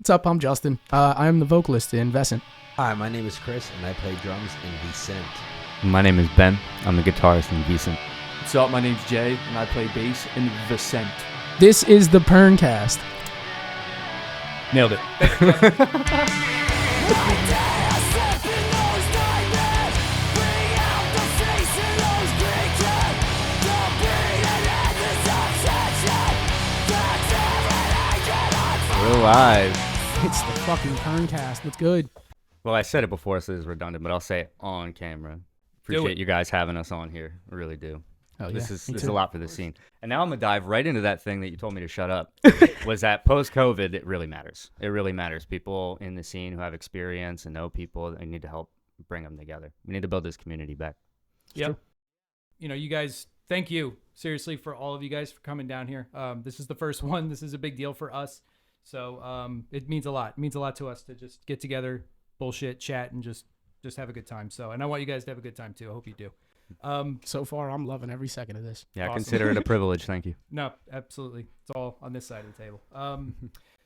What's up? I'm Justin. I am the vocalist in Vessent. Hi, my name is Chris, and I play drums in Vescent. My name is Ben. I'm the guitarist in Vessent. What's up? My name's Jay, and I play bass in Vescent. This is the PERNcast. Nailed it. We're live. It's the fucking PERNcast. What's good? Well, I said it before, so it's redundant, but I'll say it on camera. Appreciate you guys having us on here. I really do. Oh, This yeah. is a lot for the scene. And now I'm going to dive right into that thing that you told me to shut up. Was that post-COVID, it really matters. It really matters. People in the scene who have experience and know people, they need to help bring them together. We need to build this community back. Yep. You know, you guys, thank you, seriously, for all of you guys for coming down here. This is the first one. This is a big deal for us. So it means a lot. It means a lot to us to just get together, bullshit, chat, and just have a good time. So, and I want you guys to have a good time, too. I hope you do. So far, I'm loving every second of this. Yeah, Awesome. Consider it a privilege. Thank you. No, absolutely. It's all on this side of the table.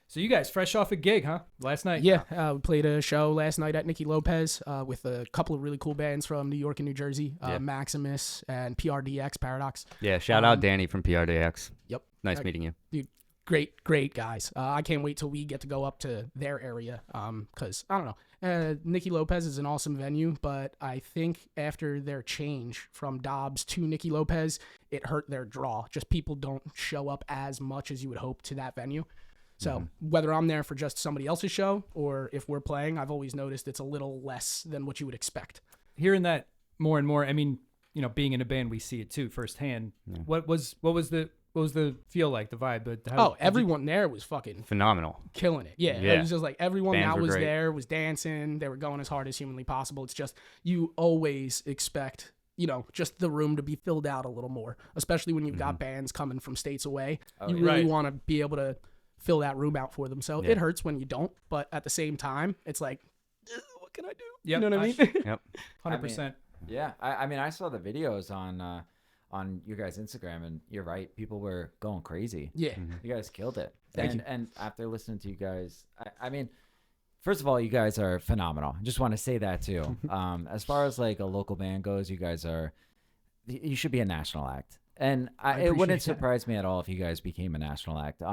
So you guys, fresh off a gig, huh? Last night? Yeah, we played a show last night at Nicky Lopez with a couple of really cool bands from New York and New Jersey, Yeah. Maximus and PRDX, Paradox. Yeah, shout out Danny from PRDX. Yep. Nice meeting you. Dude, great guys. I can't wait till we get to go up to their area because, I don't know, Nicky Lopez is an awesome venue, but I think after their change from Dobbs to Nicky Lopez, it hurt their draw. Just people don't show up as much as you would hope to that venue. So whether I'm there for just somebody else's show or if we're playing, I've always noticed it's a little less than what you would expect. Hearing that more and more, I mean, you know, being in a band, we see it too firsthand. Yeah. What was the feel like, the vibe? But Everyone there was fucking Phenomenal. killing it. Yeah, Yeah. it was just like everyone Bands that were was great. there was dancing. They were going as hard as humanly possible. It's just you always expect, you know, just the room to be filled out a little more, especially when you've got bands coming from states away. You really Right. want to be able to fill that room out for them. So Yeah. it hurts when you don't, but at the same time, it's like, what can I do? Yep. You know what I mean? Yep. 100%. Yeah, I mean, I saw the videos on your guys' Instagram, and you're right. People were going crazy. Yeah. You guys killed it. Thank you. And after listening to you guys, I mean, first of all, you guys are phenomenal. I just want to say that too. As far as like a local band goes, you guys you should be a national act. And it wouldn't appreciate that. surprise me at all if you guys became a national act.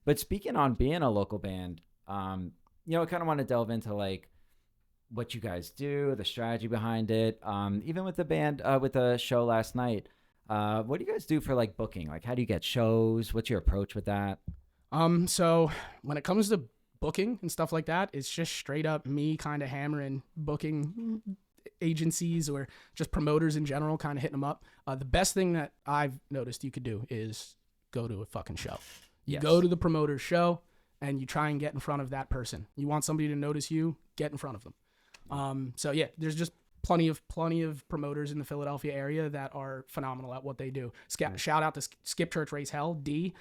But speaking on being a local band, you know, I kind of want to delve into like what you guys do, the strategy behind it. Even with the band, with the show last night, what do you guys do for like booking? Like, how do you get shows? What's your approach with that? So when it comes to booking and stuff like that, it's just straight up me kind of hammering booking agencies or just promoters in general, kind of hitting them up. The best thing that I've noticed you could do is go to a fucking show. You Yes. go to the promoter's show and you try and get in front of that person. You want somebody to notice you, get in front of them. So yeah, there's just plenty of promoters in the Philadelphia area that are phenomenal at what they do. Shout out to Skip Church Race Hell. D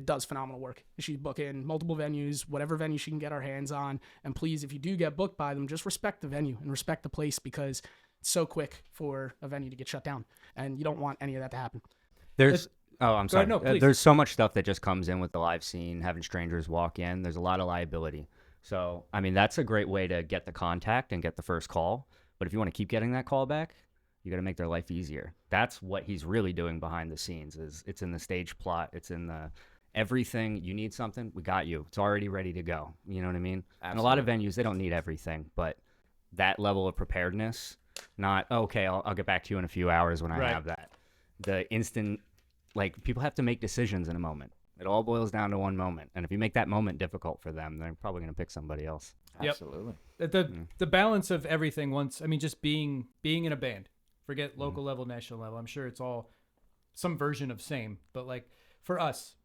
does phenomenal work. She's booking multiple venues, whatever venue she can get her hands on. And please, if you do get booked by them, just respect the venue and respect the place because it's so quick for a venue to get shut down. And you don't want any of that to happen. I'm sorry. ahead, no, please. There's so much stuff that just comes in with the live scene, having strangers walk in. There's a lot of liability. So, I mean, that's a great way to get the contact and get the first call. But if you want to keep getting that call back, you got to make their life easier. That's what he's really doing behind the scenes. It's in the stage plot. It's in the everything. You need something, we got you. It's already ready to go. You know what I mean? And a lot of venues, they don't need everything, but that level of preparedness, not, okay, I'll get back to you in a few hours when I have that. The instant, like, people have to make decisions in a moment. It all boils down to one moment. And if you make that moment difficult for them, they're probably going to pick somebody else. Yep. Absolutely. The balance of everything just being in a band, forget local level, national level. I'm sure it's all some version of same, but like for us,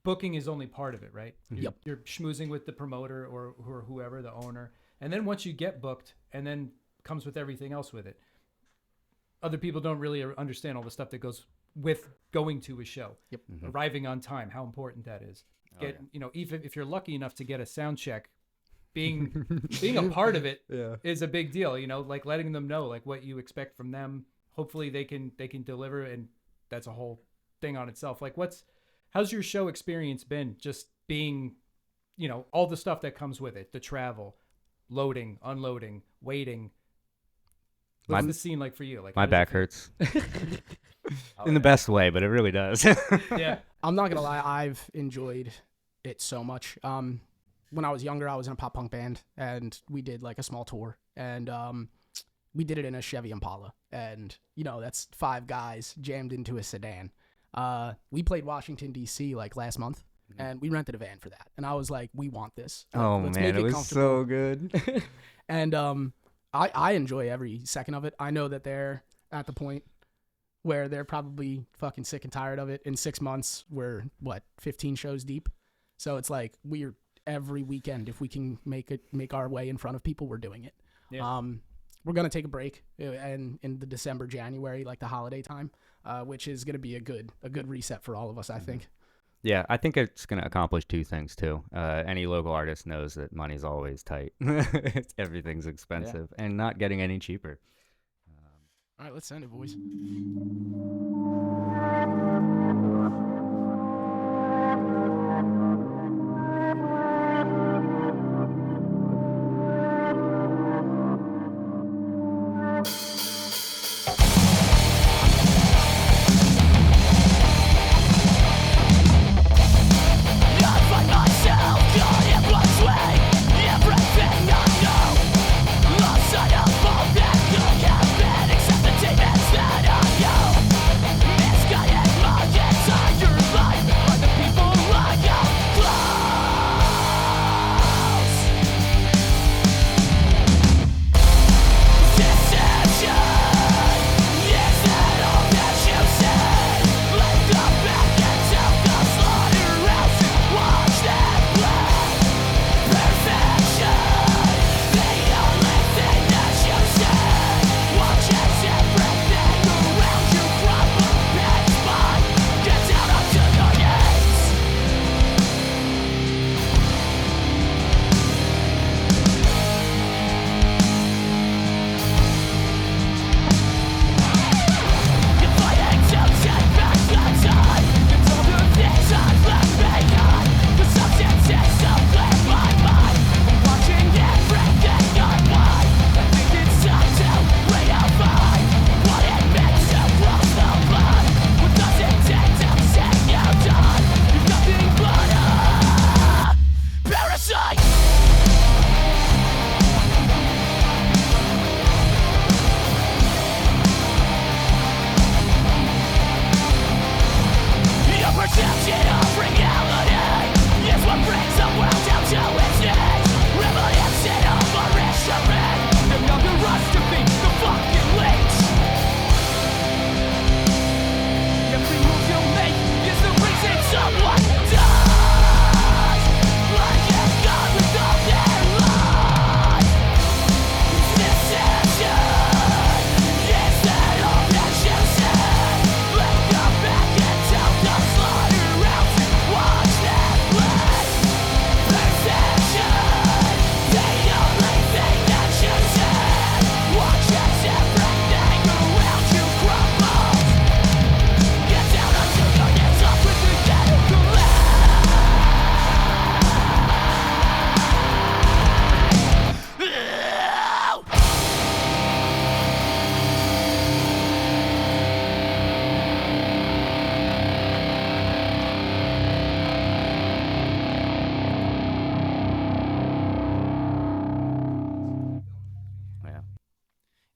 booking is only part of it, right? Yep. You're schmoozing with the promoter or whoever, the owner. And then once you get booked, and then comes with everything else with it. Other people don't really understand all the stuff that goes with going to a show. Yep. Arriving on time, how important that is. You know, even if you're lucky enough to get a sound check, being a part of it is a big deal. You know, like letting them know like what you expect from them. Hopefully they can deliver, and that's a whole thing on itself. Like how's your show experience been? Just being you know, all the stuff that comes with it, the travel, loading, unloading, waiting. What's the scene like for you? Like My how does it back feel? hurts. In the best way, but it really does. Yeah. I'm not gonna lie, I've enjoyed it so much. When I was younger, I was in a pop punk band, and we did like a small tour, and we did it in a Chevy Impala, and you know that's 5 guys jammed into a sedan. We played Washington D.C. like last month, and we rented a van for that, and I was like, we want this. Like, Oh let's man, make it was comfortable. so good. And I enjoy every second of it. I know that they're at the point where they're probably fucking sick and tired of it. In 6 months, we're 15 shows deep. So it's like we're every weekend, if we can make our way in front of people, we're doing it. Yeah. We're gonna take a break in the December, January, like the holiday time, which is gonna be a good reset for all of us, I think. Yeah, I think it's going to accomplish 2 things too. Any local artist knows that money's always tight. Everything's expensive and not getting any cheaper. All right, let's send it, boys.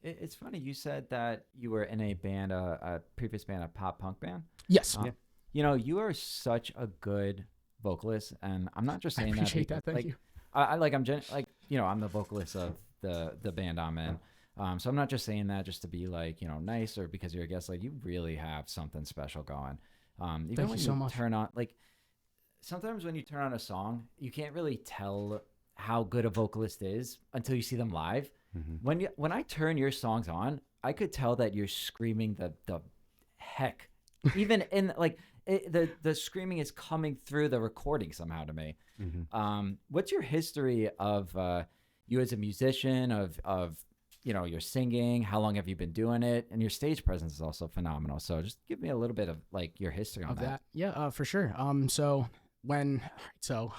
It's funny you said that you were in a band, a previous band, a pop punk band. Yes. Um, You know, you are such a good vocalist, and I'm not just I saying appreciate that. that. Thank you. I'm the vocalist of the band I'm in. So I'm not just saying that just to be like, nice or because you're a guest. Like, you really have something special going. Even Thank when you so much. turn on, like, sometimes when you turn on a song, you can't really tell how good a vocalist is until you see them live. Mm-hmm. When I turn your songs on, I could tell that you're screaming the heck. Even in like the screaming is coming through the recording somehow to me. Mm-hmm. What's your history of you as a musician, of your singing? How long have you been doing it? And your stage presence is also phenomenal. So just give me a little bit of like your history on Of that. that. Yeah, for sure. So so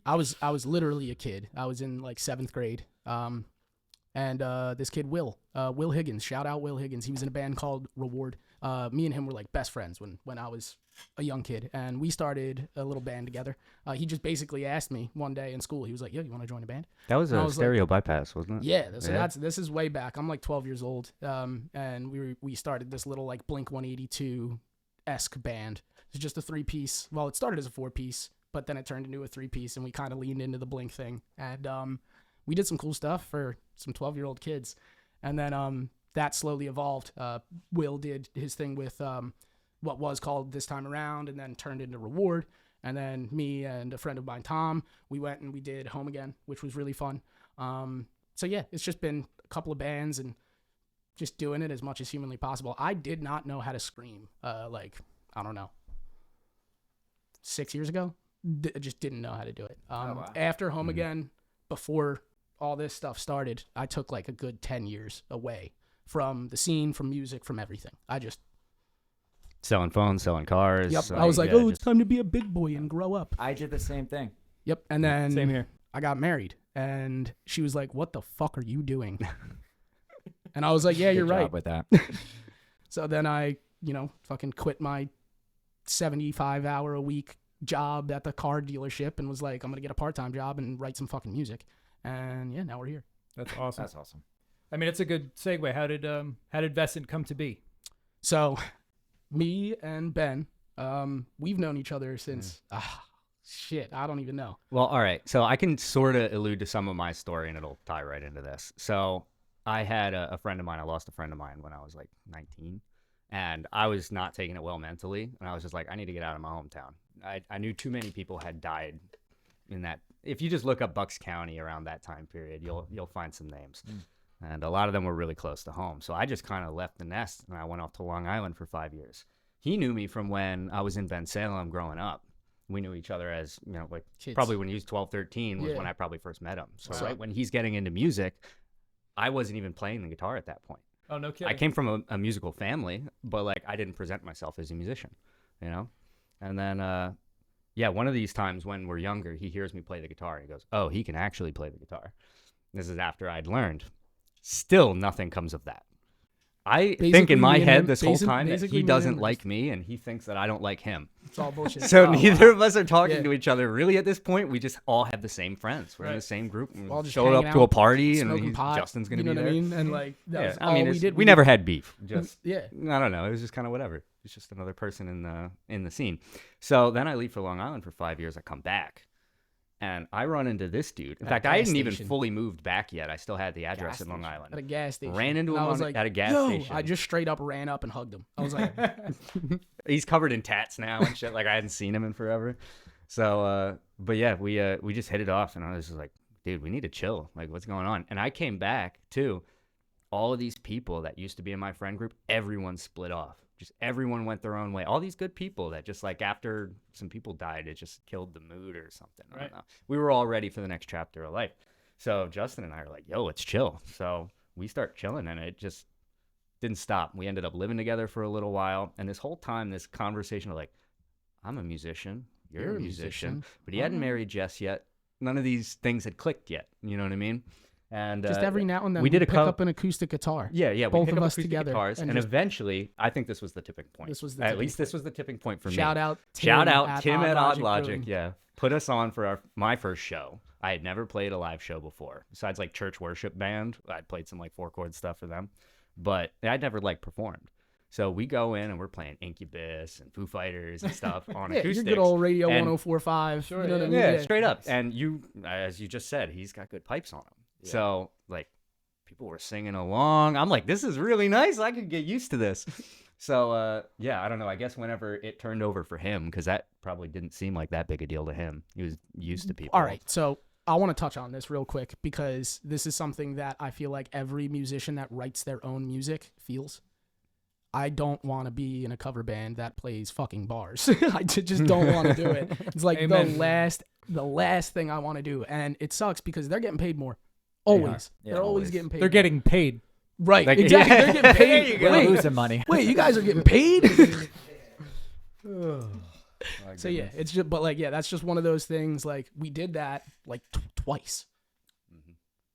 I was literally a kid. I was in like 7th grade. And this kid Will Higgins, shout out Will Higgins. He was in a band called Reward. Me and him were like best friends when I was a young kid, and we started a little band together. He just basically asked me one day in school. He was like, "Yo, you want to join a band?" That was a stereo bypass, wasn't it? Yeah. So this is way back. I'm like 12 years old. And we started this little like Blink 182-esque band. It's just a 3-piece. Well, it started as a 4-piece, but then it turned into a 3-piece, and we kind of leaned into the Blink thing. And we did some cool stuff for some 12-year-old kids. And then that slowly evolved. Will did his thing with what was called This Time Around, and then turned into Reward. And then me and a friend of mine, Tom, we went and we did Home Again, which was really fun. So yeah, it's just been a couple of bands and just doing it as much as humanly possible. I did not know how to scream, I don't know, 6 years ago. I just didn't know how to do it. Wow. After Home Again, before all this stuff started, I took like a good 10 years away from the scene, from music, from everything. I just... Selling phones, selling cars. Yep. I was like, it's time to be a big boy and grow up. I did the same thing. Yep. And then Same here. I got married, and she was like, "What the fuck are you doing?" And I was like, "Yeah, you're Good right." job with that. So then I, fucking quit my 75-hour-a-week job at the car dealership and was like, I'm going to get a part-time job and write some fucking music. And yeah, now we're here. That's awesome. That's awesome. I mean, it's a good segue. How did Vesscent come to be? So me and Ben, we've known each other since, I don't even know. Well, all right. So I can sort of allude to some of my story, and it'll tie right into this. So I had a friend of mine. I lost a friend of mine when I was like 19, and I was not taking it well mentally. And I was just like, I need to get out of my hometown. I knew too many people had died in that. If you just look up Bucks County around that time period, you'll find some names. And a lot of them were really close to home. So I just kind of left the nest, and I went off to Long Island for 5 years. He knew me from when I was in Bensalem growing up. We knew each other as, Kids. Probably when he was 12, 13 was when I probably first met him. So right when he's getting into music, I wasn't even playing the guitar at that point. Oh, no kidding. I came from a musical family, but like I didn't present myself as a musician, And then, one of these times when we're younger, he hears me play the guitar, and he goes, "Oh, he can actually play the guitar." This is after I'd learned. Still, nothing comes of that. I think in my head this whole time that he doesn't like me, and he thinks that I don't like him. It's all bullshit. So neither of us are talking to each other really at this point. We just all have the same friends. We're in the same group. All just showed up hanging to a out, party, and smoking pot, Justin's going to you be know there. what I mean? And like, that was all we did. We never had beef. Just yeah. I don't know. It was just kind of whatever. It's just another person in the scene. So then I leave for Long Island for 5 years. I come back, and I run into this dude. In fact, I hadn't even fully moved back yet. I still had the address in Long Island. At a gas station. Ran into him at a gas station. I just straight up ran up and hugged him. I was like, he's covered in tats now and shit. Like I hadn't seen him in forever. So, but yeah, we just hit it off, and I was just like, dude, we need to chill. Like, what's going on? And I came back too. All of these people that used to be in my friend group, everyone split off. Just everyone went their own way. All these good people that just like after some people died, it just killed the mood or something. I don't know. We were all ready for the next chapter of life. So Justin and I are like, yo, let's chill. So we start chilling, and it just didn't stop. We ended up living together for a little while. And this whole time, this conversation of like, I'm a musician, you're a musician. But he hadn't married Jess yet. None of these things had clicked yet. You know what I mean? And just every now and then we did pick up an acoustic guitar. Yeah. Both we of up us acoustic together. Guitars, and eventually, I think this was the tipping point. This was the tipping point for me. Shout out Tim at Odd Logic. Yeah, put us on for my first show. I had never played a live show before. Besides like church worship band, I'd played some like 4-chord stuff for them, but I'd never like performed. So we go in and we're playing Incubus and Foo Fighters and stuff on acoustics. Your good old Radio 104.5. Sure, you know what I mean? Yeah, straight up. And as you just said, he's got good pipes on him. Yeah. So like people were singing along. I'm like, this is really nice. I could get used to this. So I don't know. I guess whenever it turned over for him, because that probably didn't seem like that big a deal to him. He was used to people. All right. So I want to touch on this real quick, because this is something that I feel like every musician that writes their own music feels. I don't want to be in a cover band that plays fucking bars. I just don't want to do it. It's like the last thing I want to do. And it sucks because they're getting paid more. Always. They're always getting paid. They're getting paid. Right. Like, exactly. They're getting paid. They're losing money. Wait, you guys are getting paid? So yeah, it's just, but like, yeah, that's just one of those things. Like we did that like twice.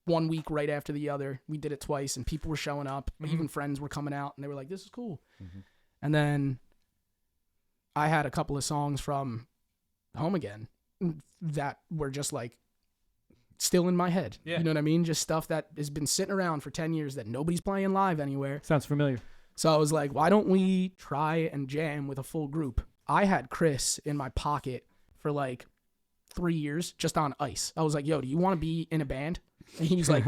1 week right after the other. We did it twice, and people were showing up. Even friends were coming out, and they were like, "This is cool." And then I had a couple of songs from Home Again that were just like still in my head. Yeah. You know what I mean? Just stuff that has been sitting around for 10 years that nobody's playing live anywhere. Sounds familiar. So I was like, why don't we try and jam with a full group? I had Chris in my pocket for like 3 years just on ice. I was like, yo, do you want to be in a band? And he's like,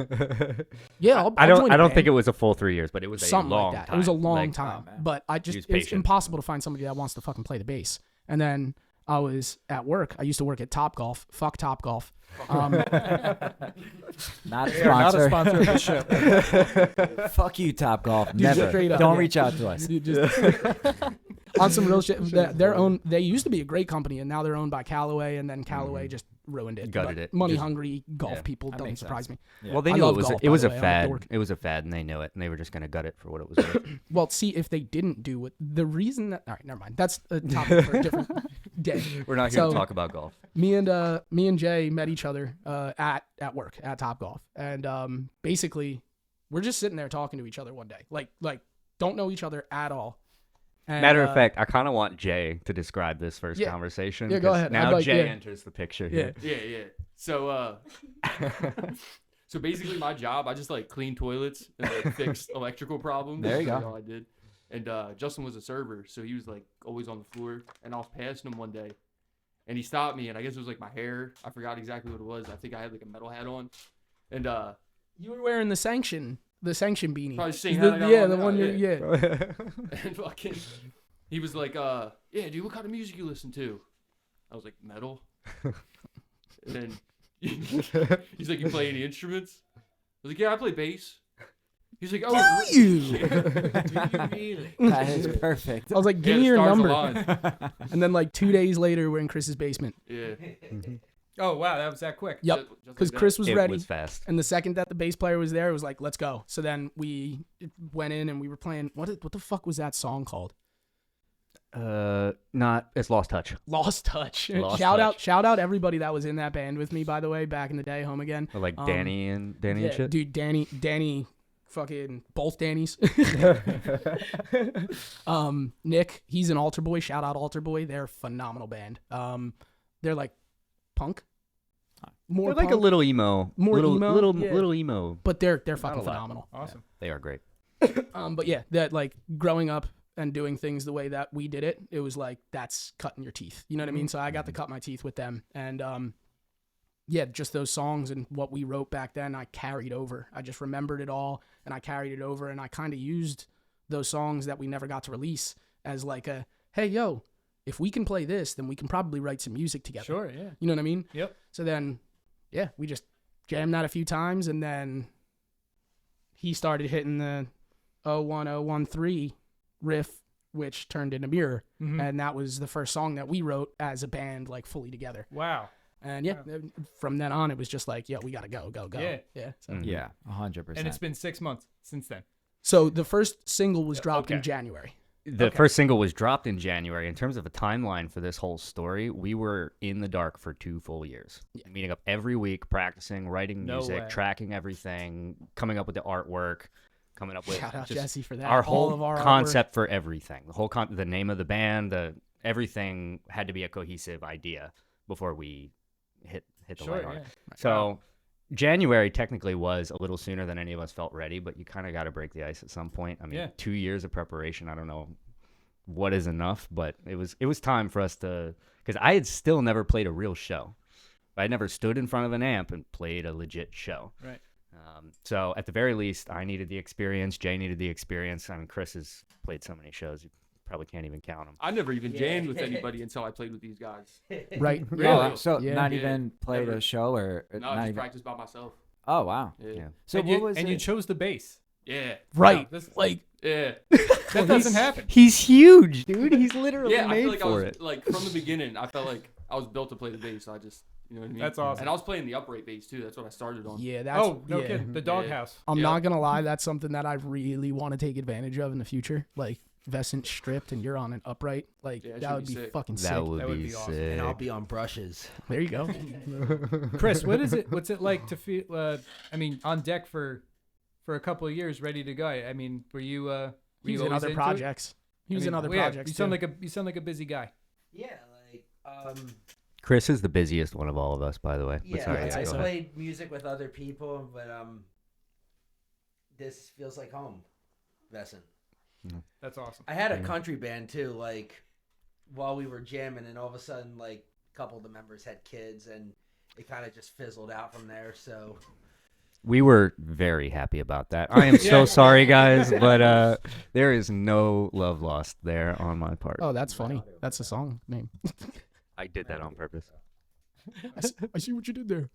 yeah, I'll I join don't the think band. it was a full 3 years, but it was Something a long like that. time. It was a long Like, time. man. But I He just, was it's patient. impossible to find somebody that wants to fucking play the bass. And then I was at work. I used to work at Top Golf. Fuck Top Golf. Not a Not a sponsor. sponsor of the show. Fuck you, Top Golf. Never. straight up, Don't yeah. reach out to us. Dude, just on some real shit. They used to be a great company, and now they're owned by Callaway, and then Callaway just ruined it. Gutted But it. money Just- hungry golf yeah. people That don't makes surprise sense. me. Yeah. Well, they I knew love it was golf, it by was the a way. I like fad. the work. It was a fad, and they knew it, and they were just gonna gut it for what it was worth. Well, see, if they didn't do it, the reason that, all right, never mind. That's a topic for a different day. We're not here So- to talk about golf. Me and Jay met each other at work at Top Golf, and basically we're just sitting there talking to each other one day, like don't know each other at all. And, Matter of fact, I kind of want Jay to describe this first Yeah. conversation. Yeah, go 'cause ahead. Now I'd like- Jay yeah. enters the picture Yeah. here. Yeah. So, so basically, my job, I just like clean toilets and like fix electrical problems. There you That's go. all I did. And Justin was a server, so he was like always on the floor. And I was passing him one day, and he stopped me, and I guess it was like my hair. I forgot exactly what it was. I think I had like a metal hat on, and you were wearing the sanction beanie. probably seeing The- how I got yeah, on the now, one yeah. yeah. And fucking, he was like, yeah, dude, what kind of music you listen to? I was like, metal. And then he's like, you play any instruments? I was like, yeah, I play bass. He's like, oh, Do you? That is perfect. I was like, give yeah, me the your stars number. aligned. And then like 2 days later, we're in Chris's basement. Yeah. Oh, wow. That was that quick. Yep, Just like because that. Chris was It ready. was fast. And the second that the bass player was there, it was like, let's go. So then we went in and we were playing. What the fuck was that song called? It's Lost Touch. Lost Touch. Lost Shout out everybody that was in that band with me, by the way, back in the day, Home Again. Or like Um, Danny and Yeah, shit. dude, Danny, fucking both Dannys. Nick, he's an Altar Boy. Shout out Altar Boy. They're a phenomenal band. They're like punk. More They're like a punk, little emo. More little, emo? Little, Yeah. little emo. but they're Not a fucking lot. phenomenal. Awesome. They are great. But yeah, that like growing up and doing things the way that we did it, it was like that's cutting your teeth. You know what I mean? So I got to cut my teeth with them, and yeah, just those songs and what we wrote back then, I carried over. I just remembered it all, and I carried it over, and I kind of used those songs that we never got to release as like a, hey, yo, if we can play this, then we can probably write some music together. Sure, yeah. You know what I mean? Yep. So then, yeah, we jammed that a few times, and then he started hitting the 01013 riff, which turned into Mirror, Mhm. and that was the first song that we wrote as a band, like fully together. Wow. And yeah, from then on, it was just like, yeah, we gotta go. Yeah. So. Mhm. Yeah, 100%. And it's been 6 months since then. So the first single was dropped in Okay. January. The Okay. first single was dropped in January. In terms of a timeline for this whole story, we were in the dark for 2 full years. Yeah. Meeting up every week, practicing, writing No music, way. tracking everything, coming up with the artwork, coming up with Shout out just Jesse for that. our All whole of our artwork. concept for everything. The whole the name of the band, everything had to be a cohesive idea before we hit the Sure, light on yeah. it. So January technically was a little sooner than any of us felt ready, but you kind of got to break the ice at some point. I mean, Yeah. 2 years of preparation, I don't know what is enough, but it was time for us to, because I had still never played a real show. I had never stood in front of an amp and played a legit show. Right. So at the very least, I needed the experience. Jay needed the experience. I mean, Chris has played so many shows, you probably can't even count them. I never even jammed with anybody until I played with these guys. Right. Really? Oh, so Yeah. not Yeah, even played never. a show or No, I not just even. practiced by myself. Oh wow. Yeah. Yeah. So and what you, was and it? you chose the bass. Yeah. Right. Yeah, this- Like, Yeah. That doesn't happen. He's huge, dude. He's literally Yeah, I made feel like I for was it. like from the beginning. I felt like I was built to play the bass. So I just, you know what I mean. That's awesome. And I was playing the upright bass too. That's what I started on. yeah, that's. Oh, no yeah. kidding. The doghouse. I'm Yeah. not gonna lie, that's something that I really want to take advantage of in the future. Like Vessent stripped and you're on an upright, like Yeah, that that should would be be sick. fucking That sick. would That would be be awesome. sick. And I'll be on brushes. There you go. Chris, what's it like to feel? On deck for a couple of years, ready to go. I mean, were you? Were He was you in always other into it? projects. He was in other projects. You sound too. like a busy guy. Yeah, like Chris is the busiest one of all of us, by the way. But yeah, sorry, like, I'd I say so. played music with other people, but this feels like home. Vessent. That's awesome. I had a country band too, like while we were jamming, and all of a sudden, like a couple of the members had kids, and it kind of just fizzled out from there. So We were very happy about that. I am so sorry, guys, but there is no love lost there on my part. Oh, that's funny. That's the song name. I did that on purpose. I see what you did there.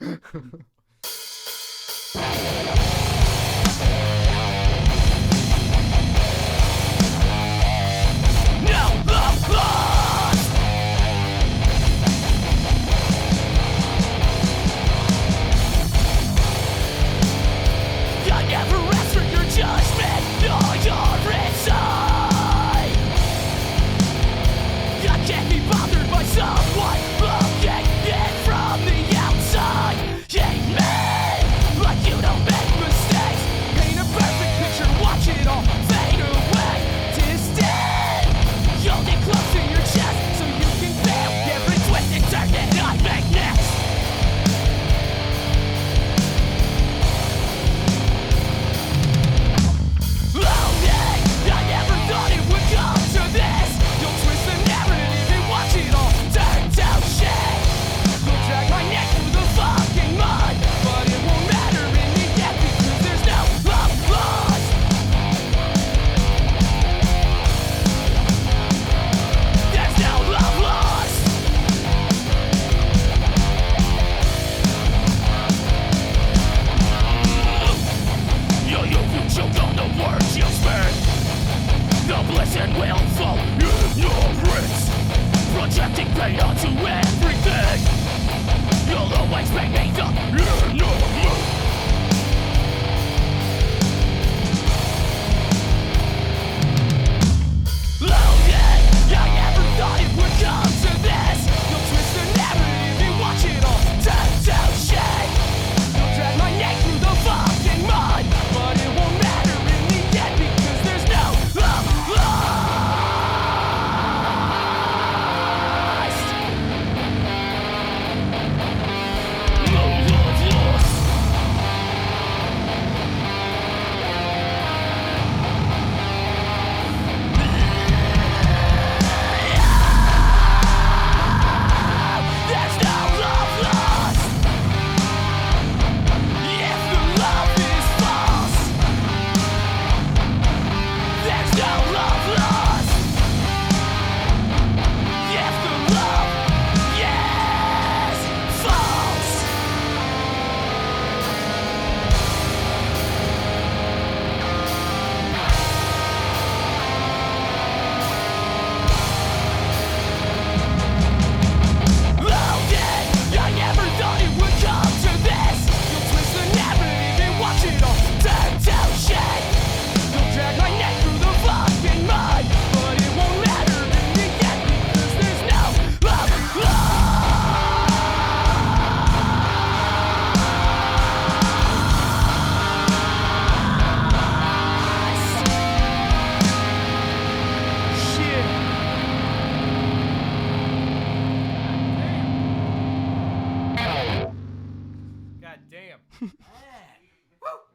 God damn.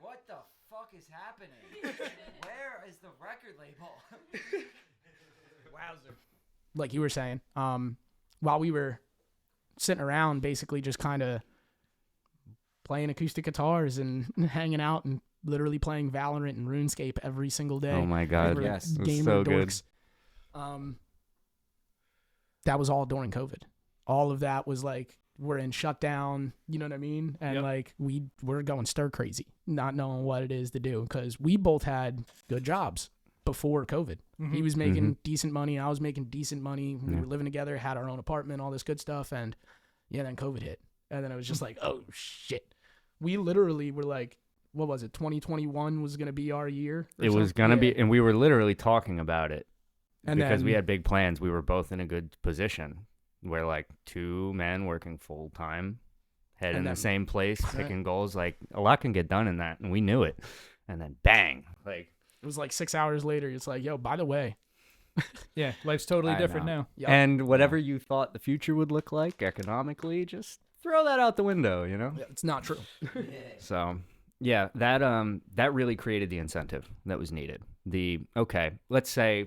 What the fuck is happening? Where is the record label? Wowzer. Like you were saying, while we were sitting around, basically just kind of playing acoustic guitars and hanging out and literally playing Valorant and RuneScape every single day. Oh my God, We were yes. It was gamer so good. dorks. That was all during COVID. All of that was like, we're in shutdown, you know what I mean? And Yep. like we're going stir crazy, not knowing what it is to do, because we both had good jobs before COVID. Mm-hmm. He was making decent money, I was making decent money. We Yeah. were living together, had our own apartment, all this good stuff, and yeah, then COVID hit, and then it was just like, oh shit. We literally were like, what was it? 2021 was gonna be our year. or It was something? gonna Yeah. be, and we were literally talking about it And because then, we had big plans. We were both in a good position. We're like two men working full time, head And in then- the same place, Right. picking goals. Like a lot can get done in that, and we knew it. And then bang, like it was like 6 hours later. It's like, yo, by the way. Yeah, life's totally I different know. now. Yep. and whatever you thought the future would look like economically, just throw that out the window, you know? Yeah, it's not true. So yeah, that really created the incentive that was needed. Okay, let's say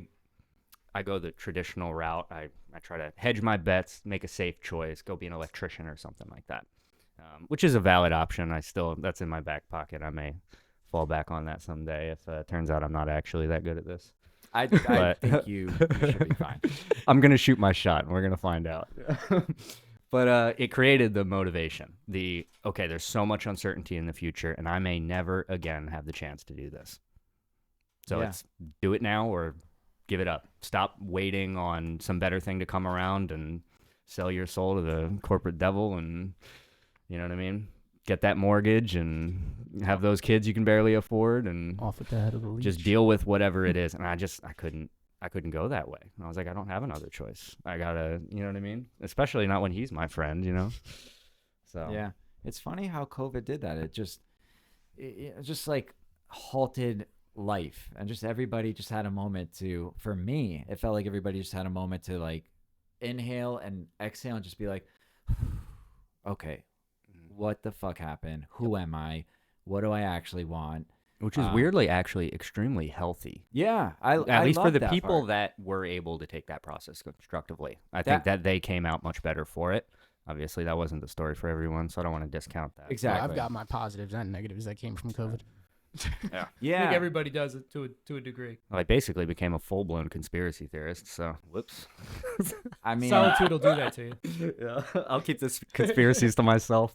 I go the traditional route. I try to hedge my bets, make a safe choice, go be an electrician or something like that, which is a valid option. That's in my back pocket. I may fall back on that someday if it turns out I'm not actually that good at this. I But- think you should be fine. I'm gonna shoot my shot, and we're gonna find out. But it created the motivation. Okay, there's so much uncertainty in the future, and I may never again have the chance to do this. So Yeah. it's do it now or give it up. Stop waiting on some better thing to come around and sell your soul to the corporate devil, and you know what I mean. Get that mortgage and have those kids you can barely afford, and Off with the head of the leash. just deal with whatever it is. And I couldn't go that way. And I was like, I don't have another choice. I gotta, you know what I mean? Especially not when he's my friend, you know? So Yeah, it's funny how COVID did that. It just like halted life, and just everybody just had a moment to. For me, it felt like everybody just had a moment to like inhale and exhale and just be like, okay, what the fuck happened? Who am I? What do I actually want? which is weirdly actually extremely healthy. Yeah, At least for love the that people part. that were able to take that process constructively. I think that they came out much better for it. Obviously, that wasn't the story for everyone, so I don't want to discount that. Well, Exactly. I've got my positives and negatives that came from COVID. I Yeah, think everybody does it to a degree. Well, I basically became a full-blown conspiracy theorist, so whoops. I mean, Solitude will do that to you. Yeah, I'll keep this conspiracies to myself.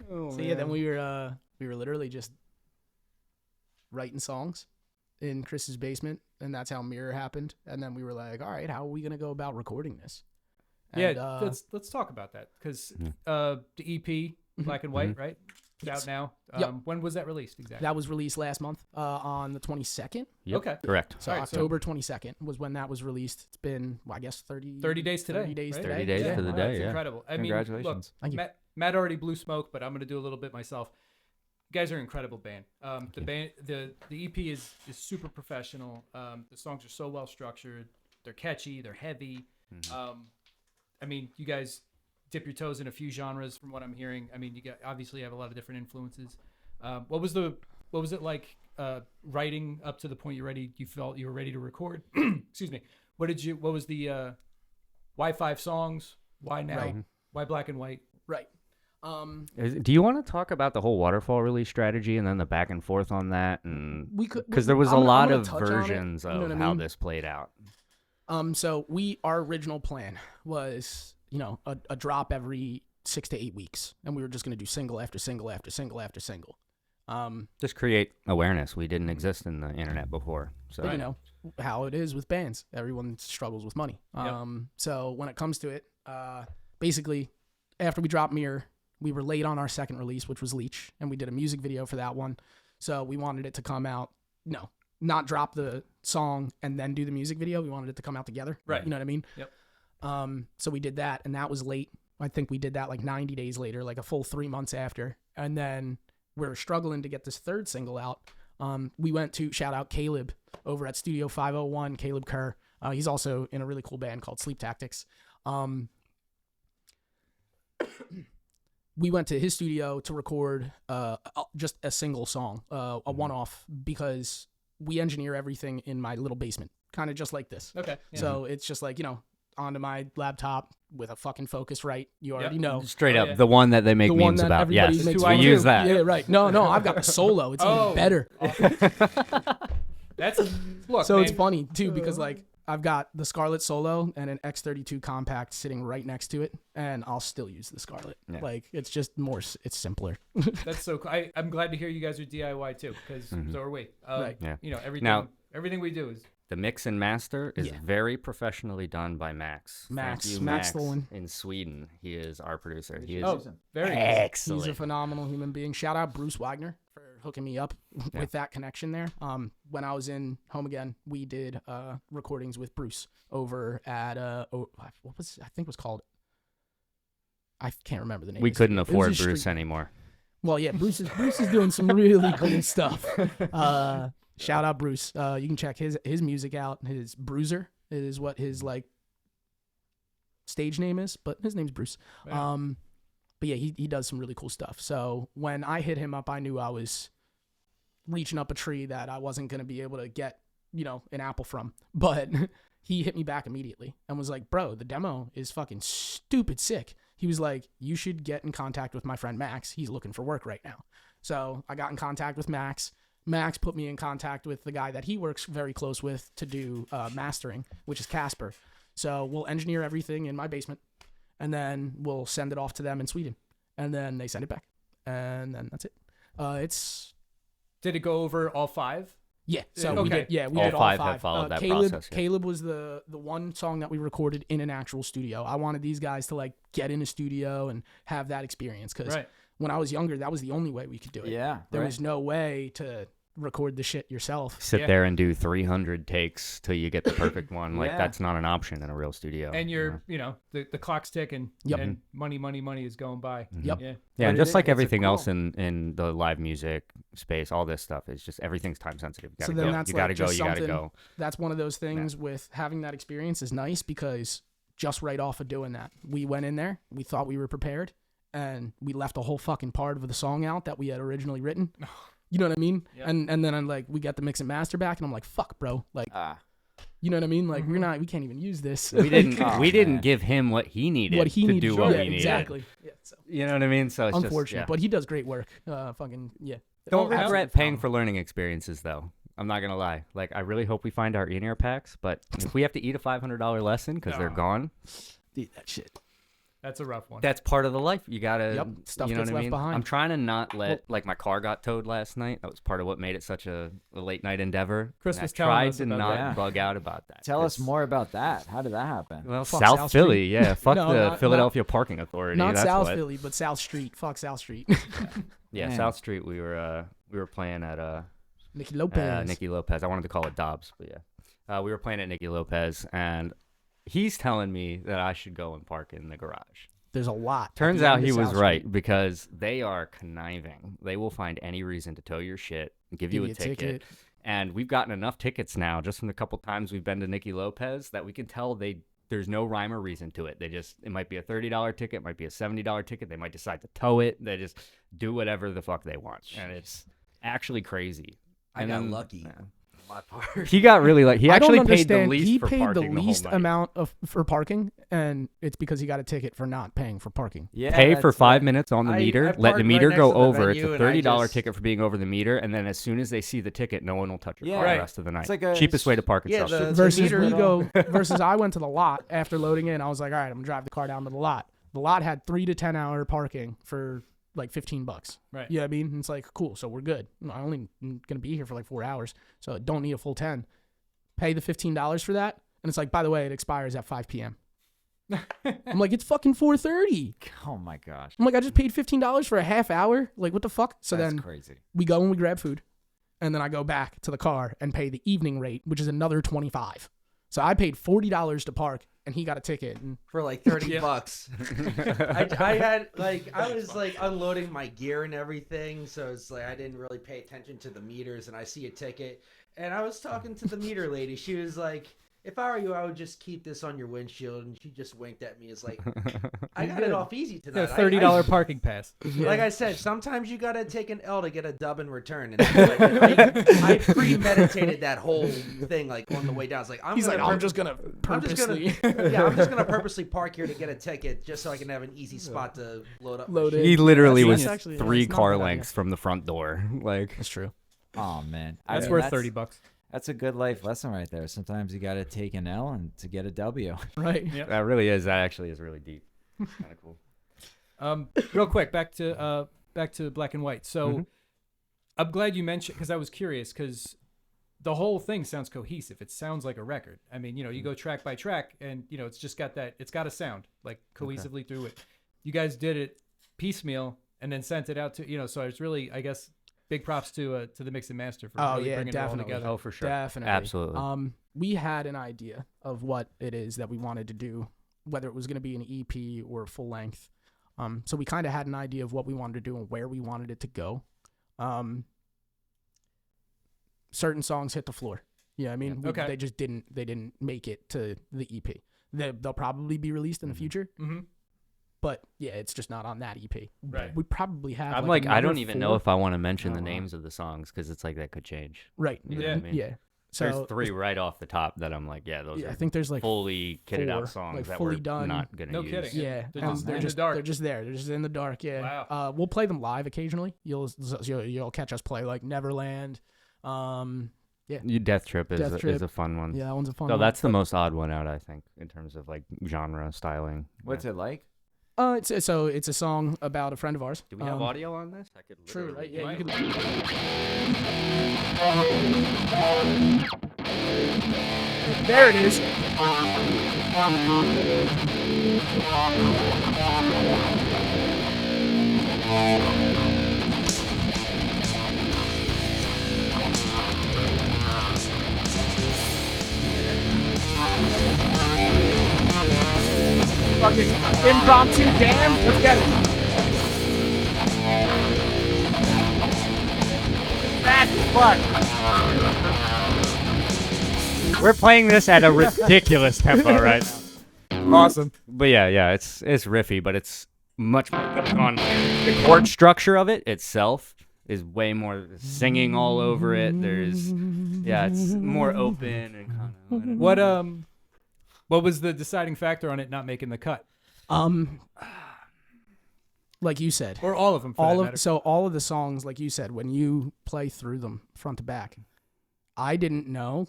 So yeah, then we were literally just writing songs in Chris's basement, and that's how Mirror happened. And then we were like, all right, how are we gonna go about recording this? And, Yeah, let's talk about that because Yeah. the EP Black and White, right? It's out now. Yep. When was that released exactly? that was released last month on the 22nd. Yep, Okay. correct. So All right, so- October 22nd was when that was released. It's been, well, I guess 30 days today. 30 days right? today. 30 days Yeah. to the Wow, day, that's yeah. incredible. I Congratulations. mean, look, Thank you. Matt already blew smoke, but I'm gonna do a little bit myself. You guys are an incredible band. The band, the EP is super professional. The songs are so well structured. They're catchy. They're heavy. I mean, you guys dip your toes in a few genres from what I'm hearing. I mean, you obviously have a lot of different influences. What was it like writing up to the point you felt you were ready to record? Excuse me. What was the why 5 songs? Why now? Right. Why Black and White? Right. Do you want to talk about the whole waterfall release strategy and then the back and forth on that? And We could, because there was I'm a lot gonna of touch on it, versions you know of what I how mean? this played out. So our original plan was, a drop every 6 to 8 weeks, and we were just gonna do single after single after single after single. Just create awareness. We didn't exist in the internet before, so But you know how it is with bands. Everyone struggles with money. Yep. So when it comes to it, basically, after we dropped Mirror, we were late on our second release, which was Leech, and we did a music video for that one. So we wanted it to come out, not drop the song and then do the music video. We wanted it to come out together. Right. You know what I mean? Yep. So we did that, and that was late. I think we did that like 90 days later, like a full 3 months after. And then we were struggling to get this third single out. We went to shout out Caleb over at Studio 501, Caleb Kerr. He's also in a really cool band called Sleep Tactics. We went to his studio to record just a single song, a one-off, because we engineer everything in my little basement, kind of just like this. Okay. Yeah. So it's just like, onto my laptop with a fucking Focusrite. You already know. straight Oh, up yeah. the one that they make The one memes that about. everybody Yes, makes we fun of. use that. Yeah, right. No, I've got the solo. It's Oh. even better. That's look. So man, it's funny too because like I've got the Scarlett Solo and an X32 compact sitting right next to it, and I'll still use the Scarlett. Yeah. Like it's just more, it's simpler. That's so cool. I'm glad to hear you guys are DIY too, because so are we. Right. Yeah. Everything we do is The mix and master is Yeah. very professionally done by Max. Max. Thank you, Max Stolen. in Sweden. He is our producer. He is very He's a excellent. phenomenal human being. Shout out Bruce Wagner for hooking me up with that connection there. When I was in Home Again, we did recordings with Bruce over at what was I think it was called. I can't remember the name. We couldn't It was afford a Bruce street- anymore. Well, yeah, Bruce is doing some really cool stuff. Shout out Bruce. You can check his music out. His Bruiser is what his like stage name is, but his name's Bruce. Yeah. But yeah, he does some really cool stuff. So when I hit him up, I knew I was reaching up a tree that I wasn't going to be able to get, an apple from. But he hit me back immediately and was like, bro, the demo is fucking stupid sick. He was like, you should get in contact with my friend Max. He's looking for work right now. So I got in contact with Max. Max put me in contact with the guy that he works very close with to do mastering, which is Casper. So we'll engineer everything in my basement, and then we'll send it off to them in Sweden, and then they send it back, and then that's it. Did it go over all 5? Yeah. So we Okay. did. Yeah, we All did all 5 5. have followed that Caleb, process, yeah. Caleb was the one song that we recorded in an actual studio. I wanted these guys to like get in a studio and have that experience because Right. when I was younger, that was the only way we could do it. Yeah. There right. was no way to record the shit yourself. Sit Yeah. there and do 300 takes till you get the perfect one. Like Yeah. that's not an option in a real studio. And you you're, know? the clock's ticking. Yep. And money is going by. Yep. Yeah. Yeah, and But just it- like it's a everything else cool- in the live music space, all this stuff is just everything's time sensitive. You So gotta then go. that's You gotta like go. just You gotta something- go. That's one of those things with having that experience is nice because just right off of doing that, we went in there, we thought we were prepared, and we left a whole fucking part of the song out that we had originally written. You know what I mean? Yeah. And then I'm like, we got the mix and master back, and I'm like, fuck, bro. Like, you know what I mean? Like, we can't even use this. We didn't. Oh, we didn't man. give him what he needed. what he to needed. do what yeah, we needed. exactly. Yeah. So You know what I mean? So it's unfortunate, just, but he does great work. Fucking yeah. Don't Oh, regret paying for learning experiences, though. I'm not gonna lie. Like, I really hope we find our in-ear packs, but if we have to eat a $500 lesson because they're No. gone, Dude, that shit. That's a rough one. that's part of the life. You gotta, Yep, stuff you know gets what I left mean? behind. I'm trying to not let, like, my car got towed last night. That was part of what made it such a late night endeavor. Chris And was I telling tried us to about not that. bug out about that. Tell us It's- more about that. How did that happen? Well, Fuck South South Philly, yeah. Fuck No, the not- Philadelphia Parking Authority. Not that's South what. Philly, but South Street. Fuck South Street. Yeah, Man. South Street. We were playing at Nicky Lopez. Nicky Lopez. I wanted to call it Dobbs, but yeah. We were playing at Nicky Lopez, and he's telling me that I should go and park in the garage. There's a lot. at Turns the out end he of was South right Street. because they are conniving. They will find any reason to tow your shit, give you a ticket. And we've gotten enough tickets now, just from the couple times we've been to Nicky Lopez, that we can tell there's no rhyme or reason to it. It might be a $30 ticket, it might be a $70 ticket. They might decide to tow it. They just do whatever the fuck they want, and it's actually crazy. I And got then- lucky. yeah. My part. He got really like he I don't actually paid the understand. least He for paid parking the least whole night. amount for parking, and it's because he got a ticket for not paying for parking. Yeah. Pay for that's 5 minutes on the I meter, let parked the right meter next go to the over. It's venue, a and I $30 just- ticket for being over the meter, and then as soon as they see the ticket, no one will touch your Yeah. car Right. the rest of the night. It's like a- Cheapest way to park in Yeah, South Street. the Versus meter we and go. Versus I went to the lot after loading in. I was like, all right, I'm gonna drive the car down to the lot. The lot had 3 to 10 hour parking for like $15. Right. You know what I mean? And it's like, cool, so we're good. I only gonna be here for like 4 hours, so I don't need a full 10. Pay the $15 for that, and it's like, by the way, it expires at 5 p.m. I'm like, it's fucking 4:30. Oh my gosh. I'm like, I just paid $15 for a half hour. Like, what the fuck? So That's then crazy. we go and we grab food, and then I go back to the car and pay the evening rate, which is another $25. So I paid $40 to park, and he got a ticket. And For like 30 Yeah. bucks. I had like I was like unloading my gear and everything, so it's like I didn't really pay attention to the meters, and I see a ticket, and I was talking to the meter lady. She was like, "If I were you, I would just keep this on your windshield," and she just winked at me. It's like, I got it off easy Yeah, tonight. $30 parking pass. Like I said, sometimes you gotta take an L to get a dub in return. And it's like, I premeditated that whole thing like on the way down. It's like he's like, I'm just gonna I'm just purposely I'm just gonna purposely park here to get a ticket just so I can have an easy spot to load up. my Load shit. it. He literally That's was actually- 3 that's not a car bad idea. lengths from the front door. Like, That's true. Oh man. That's worth $30. That's a good life lesson right there. Sometimes you got to take an L and to get a W. Right. Yep. that really is. That actually is really deep. Kind of cool. Real quick, back to Black and White. So Mhm. I'm glad you mentioned, because I was curious, because the whole thing sounds cohesive. It sounds like a record. I mean, you go track by track, and it's just got that. It's got a sound like cohesively through it. You guys did it piecemeal and then sent it out to So I was really, I guess, big props to the mix and master for Oh really yeah, bringing it all definitely. together. Oh, for sure. Definitely. Absolutely. We had an idea of what it is that we wanted to do, whether it was going to be an EP or a full length. So we kind of had an idea of what we wanted to do and where we wanted it to go. Certain songs hit the floor. Yeah, I mean, Okay. they just didn't make it to the EP. They'll probably be released in the future, Mm-hmm. but yeah, it's just not on that EP. Right. We probably have. I'm like, I another don't even know 4. if I want to mention the Oh, wow. names of the songs because it's like that could change. Right. You know Yeah. what I mean? Yeah. So There's 3 right off the top that I'm like, yeah, those Yeah, are I think there's like fully kitted 4, out songs like that fully we're done. not gonna No use. kidding. Yeah, They're and just they're in the just dark. They're just there. They're just in the dark. Yeah. Wow. We'll play them live occasionally. You'll catch us play like Neverland. Death Trip is Death is Trip. a fun one. Yeah, that one's a fun So one. that's the most odd one out, I think, in terms of like genre styling. What's it like? It's a song about a friend of ours. Do we have audio on this? I could True, right? Yeah, Right. you can. There it is. Fucking impromptu jam. Let's get it. We're playing this at a ridiculous tempo right now. Awesome. But yeah, it's riffy, but it's much more going on. The chord structure of it itself is way more singing all over it. It's more open and kind of. What was the deciding factor on it not making the cut, Like you said, or all of them? For that matter? All of the songs, like you said, when you play through them front to back, I didn't know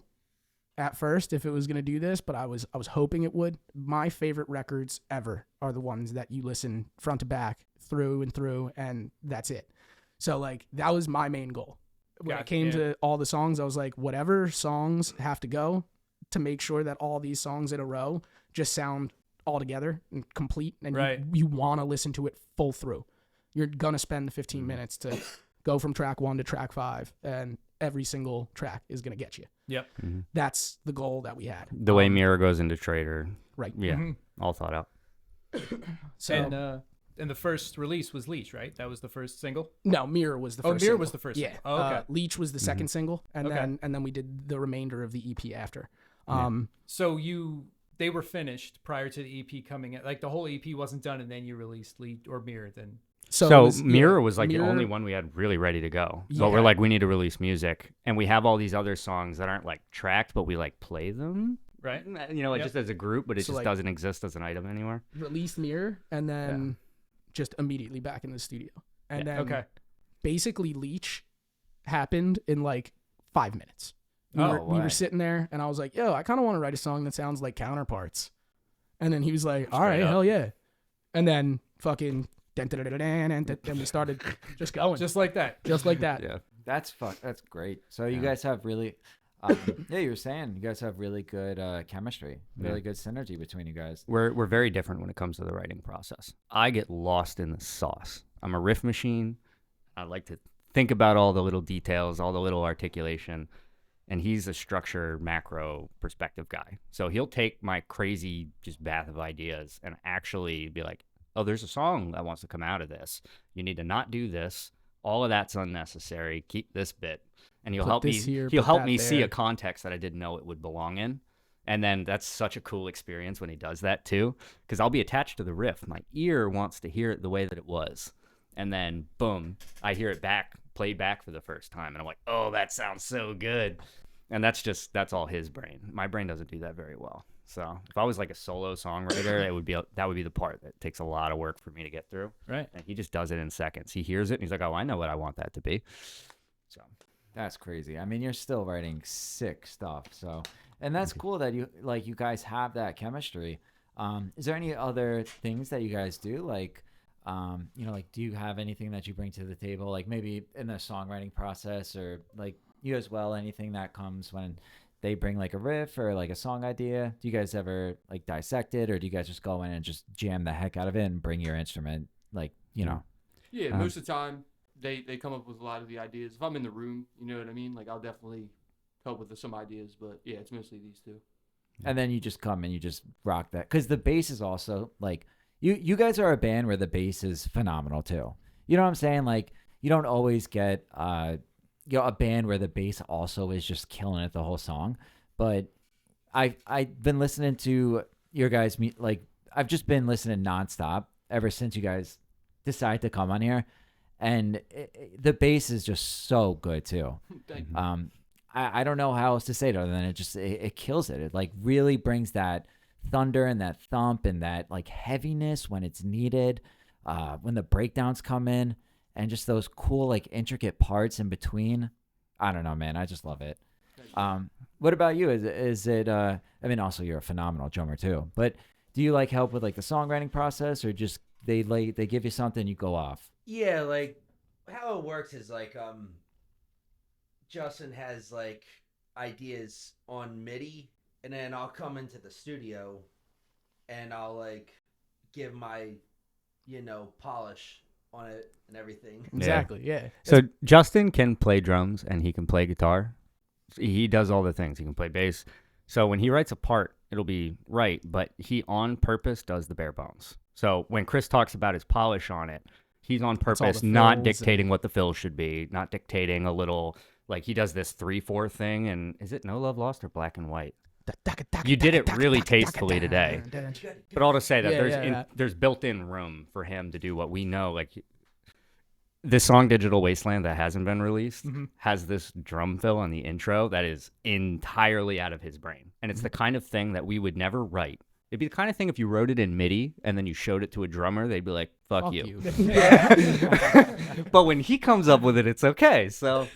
at first if it was gonna do this, but I was hoping it would. My favorite records ever are the ones that you listen front to back through and through, and that's it. So like that was my main goal. When it came to all the songs, I was like, whatever songs have to go to make sure that all these songs in a row just sound all together and complete, and Right. you want to listen to it full through. You're gonna spend the 15 minutes to go from track 1 to track 5, and every single track is gonna get you. Yep. That's the goal that we had. The way Mirror goes into Trader. Right. Yeah, Mhm. all thought out. So And the first release was Leash, right? That was the first single. no, Mirror was the first. Mirror single. was the first Yeah. single. Oh, okay. Leech was the second single, and Okay. then we did the remainder of the EP after. So they were finished prior to the EP coming in. Like the whole EP wasn't done, and then you released Lead or Mirror. Then So, So it was, Mirror yeah, was like Mirror- the only one we had really ready to go. So Yeah. we're like, we need to release music, and we have all these other songs that aren't like tracked, but we like play them. right. You know, like Yep. just as a group, but it So, just like- doesn't exist as an item anywhere. Released Mirror, and then just immediately back in the studio, and then Okay. basically Leech happened in like 5 minutes. We Oh, were way. sitting there, and I was like, "Yo, I kind of want to write a song that sounds like Counterparts," and then he was like, "All right, up. hell yeah," and then fucking and we started just going, Just like that. just like that. Yeah. That's great. So you Yeah. guys have really, yeah, you were saying you guys have really good chemistry, really good synergy between you guys. We're very different when it comes to the writing process. I get lost in the sauce. I'm a riff machine. I like to think about all the little details, all the little articulation, and he's a structure macro perspective guy. So he'll take my crazy just bath of ideas and actually be like, "Oh, there's a song that wants to come out of this. You need to not do this. All of that's unnecessary. Keep this bit." And he'll Put help me. this here, He'll put help that me see there. a context that I didn't know it would belong in. And then that's such a cool experience when he does that too, because I'll be attached to the riff. My ear wants to hear it the way that it was. And then, boom, I hear it played back for the first time. And I'm like, oh, that sounds so good. And that's all his brain. My brain doesn't do that very well. So if I was like a solo songwriter, that would be the part that takes a lot of work for me to get through. Right. And he just does it in seconds. He hears it and he's like, oh, I know what I want that to be. So That's crazy. I mean, you're still writing sick stuff. So, and that's cool that you guys have that chemistry. Is there any other things that you guys do? Like, like, do you have anything that you bring to the table? Like maybe in the songwriting process, or like you as well, anything that comes when they bring like a riff or like a song idea? Do you guys ever like dissect it, or do you guys just go in and just jam the heck out of it and bring your instrument? Like, Yeah, most of the time they come up with a lot of the ideas. If I'm in the room, you know what I mean? Like, I'll definitely help with some ideas, but yeah, it's mostly these two. And then you just come and you just rock that, because the bass is also like you guys are a band where the bass is phenomenal too. You know what I'm saying? Like, you don't always get a band where the bass also is just killing it the whole song. But I've been listening to your guys like, I've just been listening nonstop ever since you guys decided to come on here, and the bass is just so good too. Thank you. I don't know how else to say it other than it kills it. It like really brings that thunder and that thump and that like heaviness when it's needed, when the breakdowns come in, and just those cool like intricate parts in between. I don't know, man. I just love it. What about you? Is it I mean, also you're a phenomenal drummer too, but do you like help with like the songwriting process, or just they give you something, you go off? Yeah, like how it works is like Justin has like ideas on MIDI, and then I'll come into the studio and I'll like give my, polish on it and everything. Exactly. Yeah. So Justin can play drums and he can play guitar. He does all the things. He can play bass. So when he writes a part, it'll be right, but he on purpose does the bare bones. So when Chris talks about his polish on it, he's on purpose not dictating what the fills should be, not dictating a little, like he does this 3/4 thing, and is it No Love Lost or Black and White? You did it really tastefully today. But all to say that there's built-in room for him to do what we know. Like this song Digital Wasteland that hasn't been released has this drum fill on the intro that is entirely out of his brain. And it's the kind of thing that we would never write. It'd be the kind of thing if you wrote it in MIDI and then you showed it to a drummer, they'd be like, fuck you. But when he comes up with it, it's okay. So,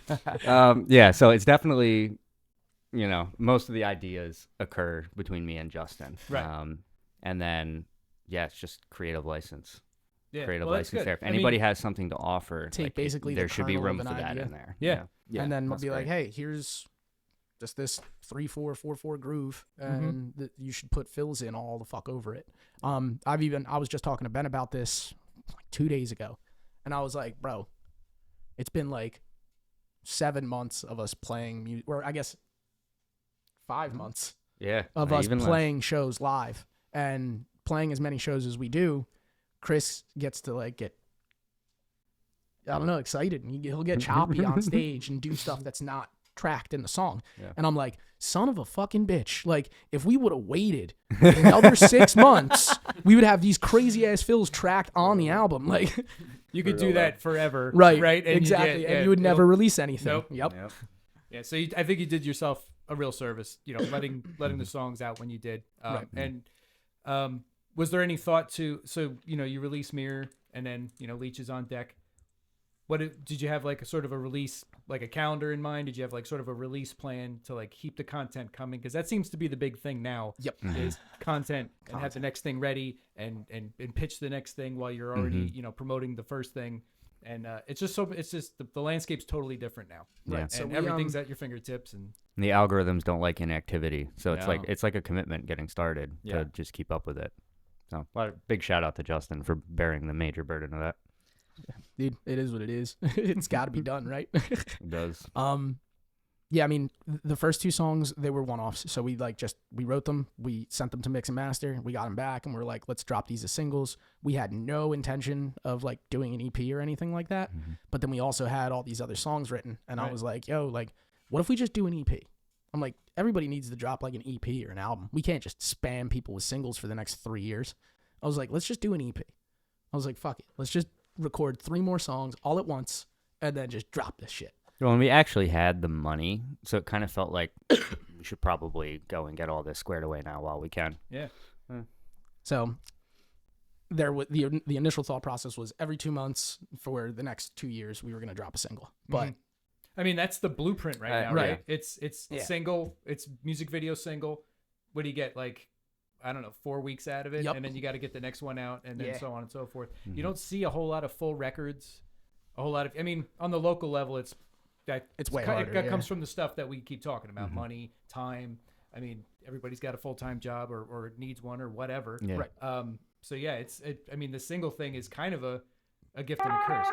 so it's definitely, most of the ideas occur between me and Justin. Right. And then, it's just creative license. Yeah. Creative Well, that's license good. there. If anybody has something to offer, Take basically there the should be kernel of room an for that idea. in there. Yeah. And then we'll that's be like, great. hey, here's just this 3/4 4/4 groove, and you should put fills in all the fuck over it. I was just talking to Ben about this like 2 days ago, and I was like, bro, it's been like 7 months of us playing music, or I guess 5 months of us playing shows live, and playing as many shows as we do. Chris gets to like get, I don't know, excited, and he'll get choppy on stage and do stuff that's not tracked in the song. And I'm like, son of a fucking bitch, like if we would have waited another 6 months, we would have these crazy ass fills tracked on the album. Like You could do that forever. right And exactly, you and you would never release anything. Nope. Yep. Yeah, so I think you did yourself a real service, letting the songs out when you did. And was there any thought to, so you release Mirror, and then Leech is on deck. Did you have like a sort of a release, like a calendar in mind? Did you have like sort of a release plan to like keep the content coming? Because that seems to be the big thing now. Yep. Is content and have the next thing ready and pitch the next thing while you're already promoting the first thing. And it's just the landscape's totally different now. Yeah. So And everything's at your fingertips. And the algorithms don't like inactivity, so it's like a commitment getting started to just keep up with it. So big shout out to Justin for bearing the major burden of that. Dude, it is what it is. It's got to be done, right? It does. Yeah, I mean, the first 2 songs, they were one-offs. So we wrote them, we sent them to mix and master, we got them back, and we're like, let's drop these as singles. We had no intention of like doing an EP or anything like that. But then we also had all these other songs written, and I was like, yo, like, what if we just do an EP? I'm like, everybody needs to drop like an EP or an album. We can't just spam people with singles for the next 3 years. I was like, let's just do an EP. I was like, fuck it. Let's just record 3 more songs all at once and then just drop this shit. Well, and we actually had the money, so it kind of felt like we should probably go and get all this squared away now while we can. Yeah. So the initial thought process was every 2 months for the next 2 years we were going to drop a single. But I mean, that's the blueprint right now, right. It's single, it's music video single. What do you get, like, I don't know, 4 weeks out of it, Yep. and then you got to get the next one out, and then so on and so forth. You don't see a whole lot of full records, a whole lot of, I mean, on the local level, it's way harder. It comes from the stuff that we keep talking about, money, time. I mean, everybody's got a full-time job or needs one or whatever. Yeah. Right. So yeah, I mean, the single thing is kind of a gift and a curse.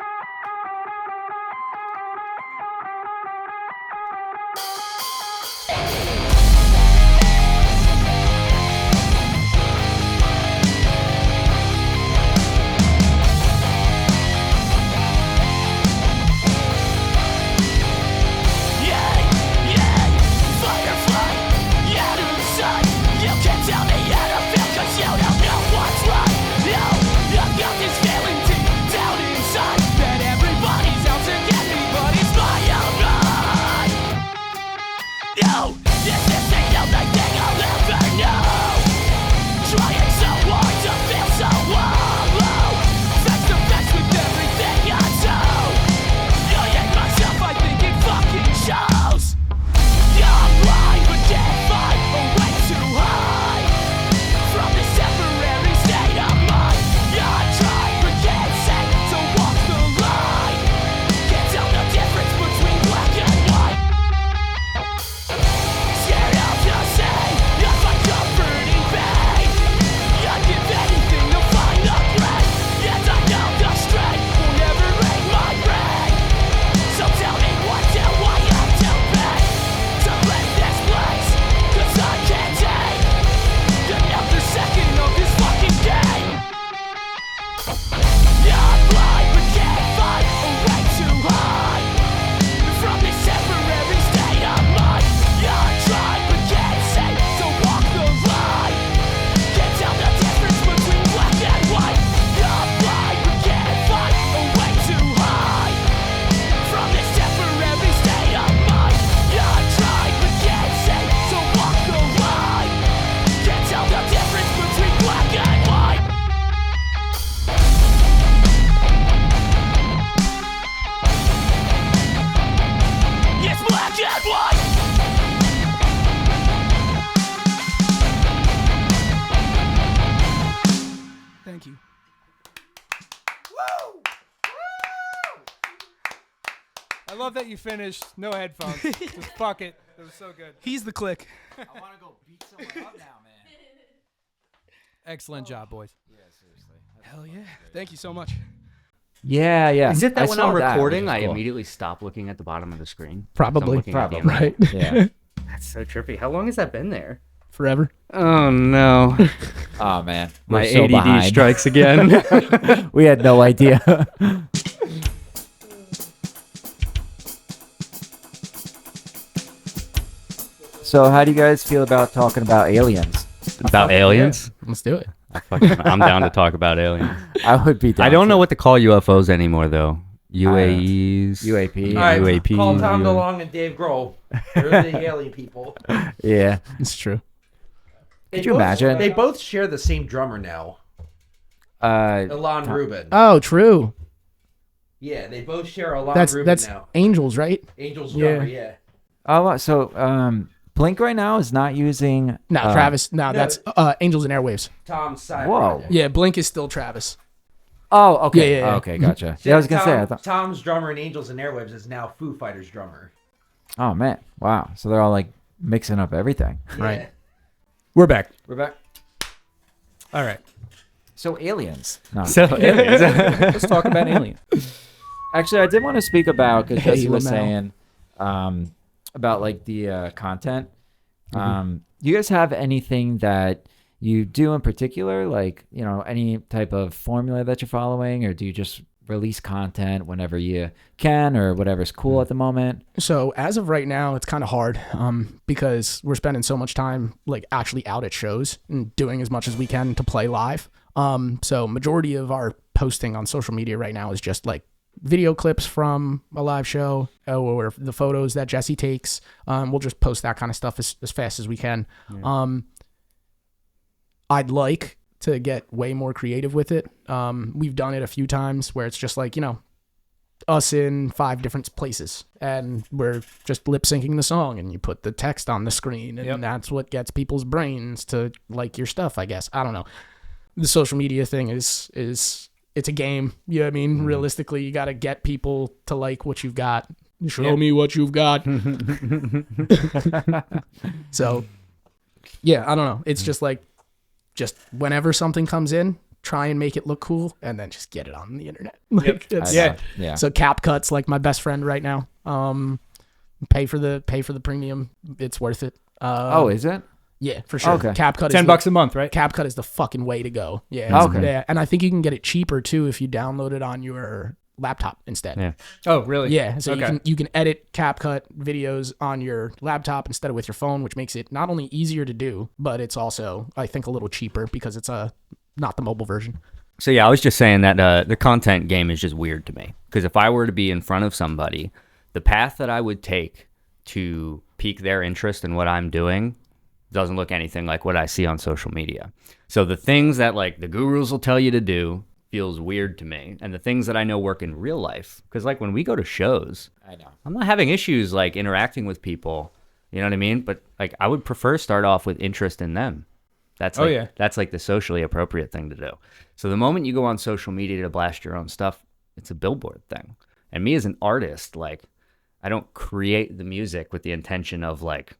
I love that you finished. No headphones. Just fuck it. It was so good. He's the click. I want to go beat someone up now, man. Excellent job, boys. Yeah, seriously. Hell yeah. Thank you so much. Yeah, yeah. Is it that I when saw I'm that, recording, which is I cool. immediately stop looking at the bottom of the screen? Probably. looking at the Probably. image. Right. Yeah. That's so trippy. How long has that been there? Forever. Oh no, Oh man, my we're so ADD behind. strikes again. We had no idea. So, how do you guys feel about talking about aliens? About aliens? Let's do it. I'm down to talk about aliens. I would be down. I don't to. know what to call UFOs anymore, though. UAEs. UAP. All right, UAP. call Tom DeLonge and Dave Grohl. They're the alien people. Yeah. It's true. They you both- imagine? They both share the same drummer now, Alon Rubin. Oh, true. Yeah, they both share Alon That's Rubin now. Angels, right? Angels Yeah. drummer, yeah. Oh, so Blink right now is not using. No, Travis. No, that's Angels and Airwaves. Tom's side. Whoa. project. Yeah, Blink is still Travis. Oh, okay. Yeah, yeah, yeah. Okay, gotcha. Yeah, I was gonna say. I thought. Tom's drummer in Angels and Airwaves is now Foo Fighters drummer. Oh man, wow. So they're all like mixing up everything. Right. Yeah. We're back. We're back. All right. So aliens. No. So aliens. Let's talk about aliens. Actually, I did want to speak about because Hey, Jesse was Lamau. saying about like the content. You guys have anything that you do in particular, like any type of formula that you're following, or do you just release content whenever you can, or whatever's cool at the moment? So as of right now, it's kind of hard because we're spending so much time like actually out at shows and doing as much as we can to play live. So majority of our posting on social media right now is just like video clips from a live show or the photos that Jesse takes. We'll just post that kind of stuff as fast as we can. Yeah. I'd like to get way more creative with it. We've done it a few times where it's just like, us in 5 different places and we're just lip syncing the song and you put the text on the screen and that's what gets people's brains to like your stuff, I guess. I don't know. The social media thing is it's a game. You know what I mean? Realistically, you got to get people to like what you've got. Show me what you've got. So, yeah, I don't know. It's just like, just whenever something comes in, try and make it look cool and then just get it on the internet. Like, it's, I know. Yeah. So CapCut's like my best friend right now. Pay for the premium. It's worth it. Oh, is it? Yeah, for sure. Okay. CapCut $10 a month, right? CapCut is the fucking way to go. Yeah. Okay. Yeah, and I think you can get it cheaper too if you download it on your laptop instead. Yeah. Oh, really? Yeah, so Okay. you can edit CapCut videos on your laptop instead of with your phone, which makes it not only easier to do, but it's also I think a little cheaper because it's not the mobile version. So yeah, I was just saying that the content game is just weird to me because if I were to be in front of somebody, the path that I would take to pique their interest in what I'm doing doesn't look anything like what I see on social media. So the things that like the gurus will tell you to do feels weird to me, and the things that I know work in real life, because like when we go to shows, I know. I'm not having issues like interacting with people, you know what I mean? But like I would prefer start off with interest in them. That's like, that's like the socially appropriate thing to do. So the moment you go on social media to blast your own stuff, it's a billboard thing. And me as an artist, like I don't create the music with the intention of like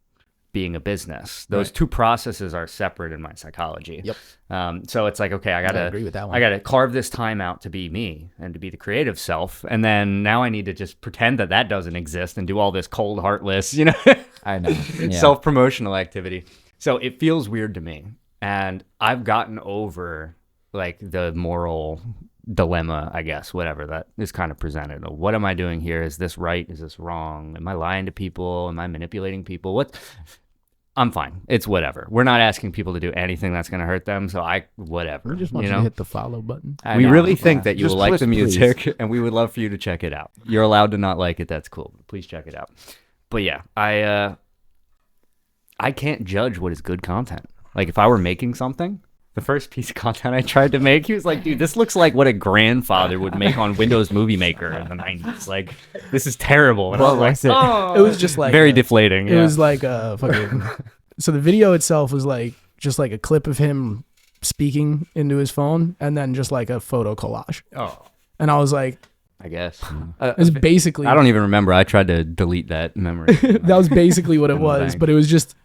being a business. Those two processes are separate in my psychology. Yep. So it's like, okay, I agree with that one. I gotta carve this time out to be me and to be the creative self. And then now I need to just pretend that that doesn't exist and do all this cold, heartless, I know. Yeah. self-promotional activity. So it feels weird to me. And I've gotten over like the moral dilemma, I guess, whatever that is kind of presented. What am I doing here? Is this right? Is this wrong? Am I lying to people? Am I manipulating people? I'm fine. It's whatever. We're not asking people to do anything that's going to hurt them. So whatever. We just want you to hit the follow button. I We know. really think Yeah. that you Just will like please, the music and we would love for you to check it out. You're allowed to not like it. That's cool. Please check it out. But yeah, I can't judge what is good content. Like if I were making something, the first piece of content I tried to make, he was like, dude, this looks like what a grandfather would make on Windows Movie Maker in the 90s. Like, this is terrible. And I was like, oh, It was just like very deflating. It Yeah. was like a fucking. So the video itself was like just like a clip of him speaking into his phone, and then just like a photo collage. Oh. And I was like, I guess. It was basically I don't even remember. I tried to delete that memory. that was basically what it In the was. bank. But it was just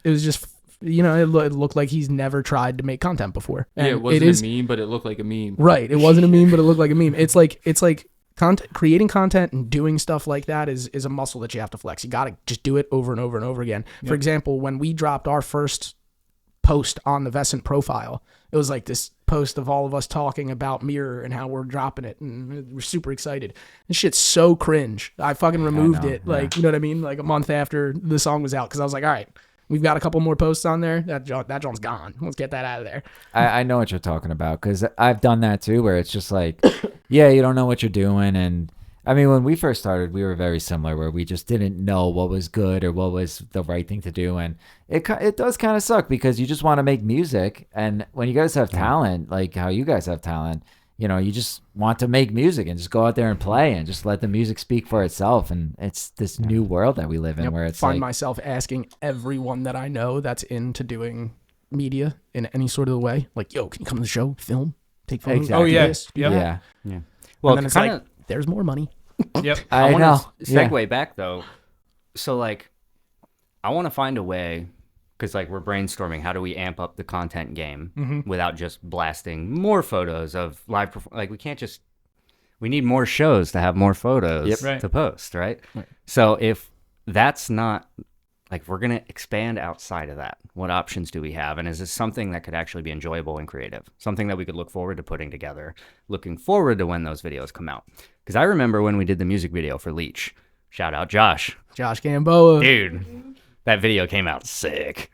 it looked like he's never tried to make content before. And Yeah, it wasn't a meme, but it looked like a meme. Right. It wasn't a meme, but it looked like a meme. It's like content, creating content and doing stuff like that is a muscle that you have to flex. You got to just do it over and over and over again. Yep. For example, when we dropped our first post on the Vessent profile, it was like this post of all of us talking about Mirror and how we're dropping it, and we're super excited. This shit's so cringe. I fucking removed it, like, you know what I mean? Like a month after the song was out, because I was like, all right, we've got a couple more posts on there. That John's gone. Let's get that out of there. I know what you're talking about, because I've done that too, where it's just like, yeah, you don't know what you're doing. And I mean, when we first started, we were very similar, where we just didn't know what was good or what was the right thing to do. And it does kind of suck, because you just want to make music. And when you guys have talent, like how you guys have talent, you know, you just want to make music and just go out there and play and just let the music speak for itself. And it's this new world that we live in, where it's find like, myself asking everyone that I know that's into doing media in any sort of way, like, yo, can you come to the show, film, take photos? Exactly. Oh, yeah. do this, do Yep. that. yeah. Well, And then it's kinda, like, there's more money. Yep. I wanna know. segue back though. So like, I want to find a way, because like we're brainstorming, how do we amp up the content game without just blasting more photos of live like we can't just, we need more shows to have more photos Right. to post, right? So if that's not, like, if we're going to expand outside of that, what options do we have? And is this something that could actually be enjoyable and creative? Something that we could look forward to putting together, looking forward to when those videos come out? Because I remember when we did the music video for Leech. Shout out Josh. Josh Gamboa. Dude, that video came out sick.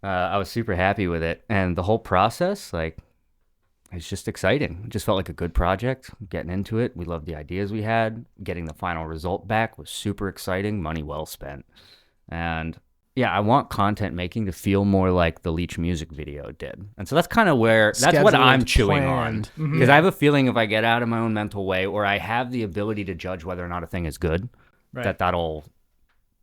I was super happy with it. And the whole process, like, it's just exciting. It just felt like a good project. Getting into it, we loved the ideas we had. Getting the final result back was super exciting. Money well spent. And yeah, I want content making to feel more like the Leech music video did. And so that's kind of where, that's what I'm Scheduled, chewing planned. on. Because I have a feeling if I get out of my own mental way, or I have the ability to judge whether or not a thing is good, Right. that'll,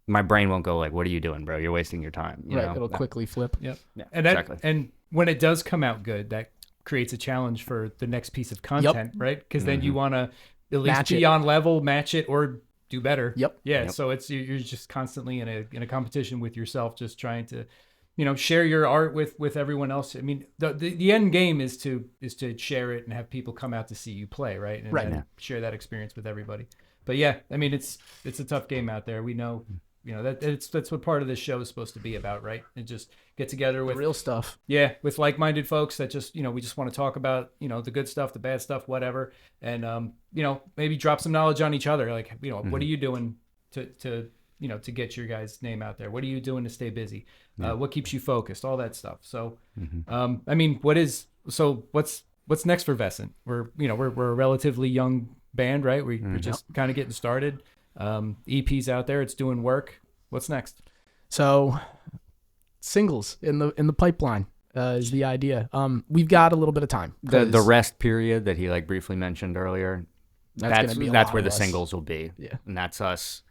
my brain won't go like, what are you doing, bro? You're wasting your time. You Right, know? it'll quickly flip. Yep. Yeah, And that, exactly. and when it does come out good, that creates a challenge for the next piece of content, right? Because then you want to at least Match be it. on level, match it, or do better. Yep. Yeah. Yep. So it's you're just constantly in a competition with yourself, just trying to, share your art with everyone else. I mean, the end game is to share it and have people come out to see you play, right? And Right. then share that experience with everybody. But yeah, I mean, it's a tough game out there. We know. That's what part of this show is supposed to be about, right? And just get together with Real stuff. with like-minded folks that just we just want to talk about the good stuff, the bad stuff, whatever, and maybe drop some knowledge on each other, like what are you doing to get your guys' name out there? What are you doing to stay busy? What keeps you focused? All that stuff. So I mean, what's next for Vesscent? We're a relatively young band, right? We're just kind of getting started. EP's out there, it's doing work. What's next? So singles in the pipeline is the idea. We've got a little bit of time. The 'cause rest period that he like briefly mentioned earlier, That's gonna be a that's lot where of the us. singles will be. Yeah. And that's us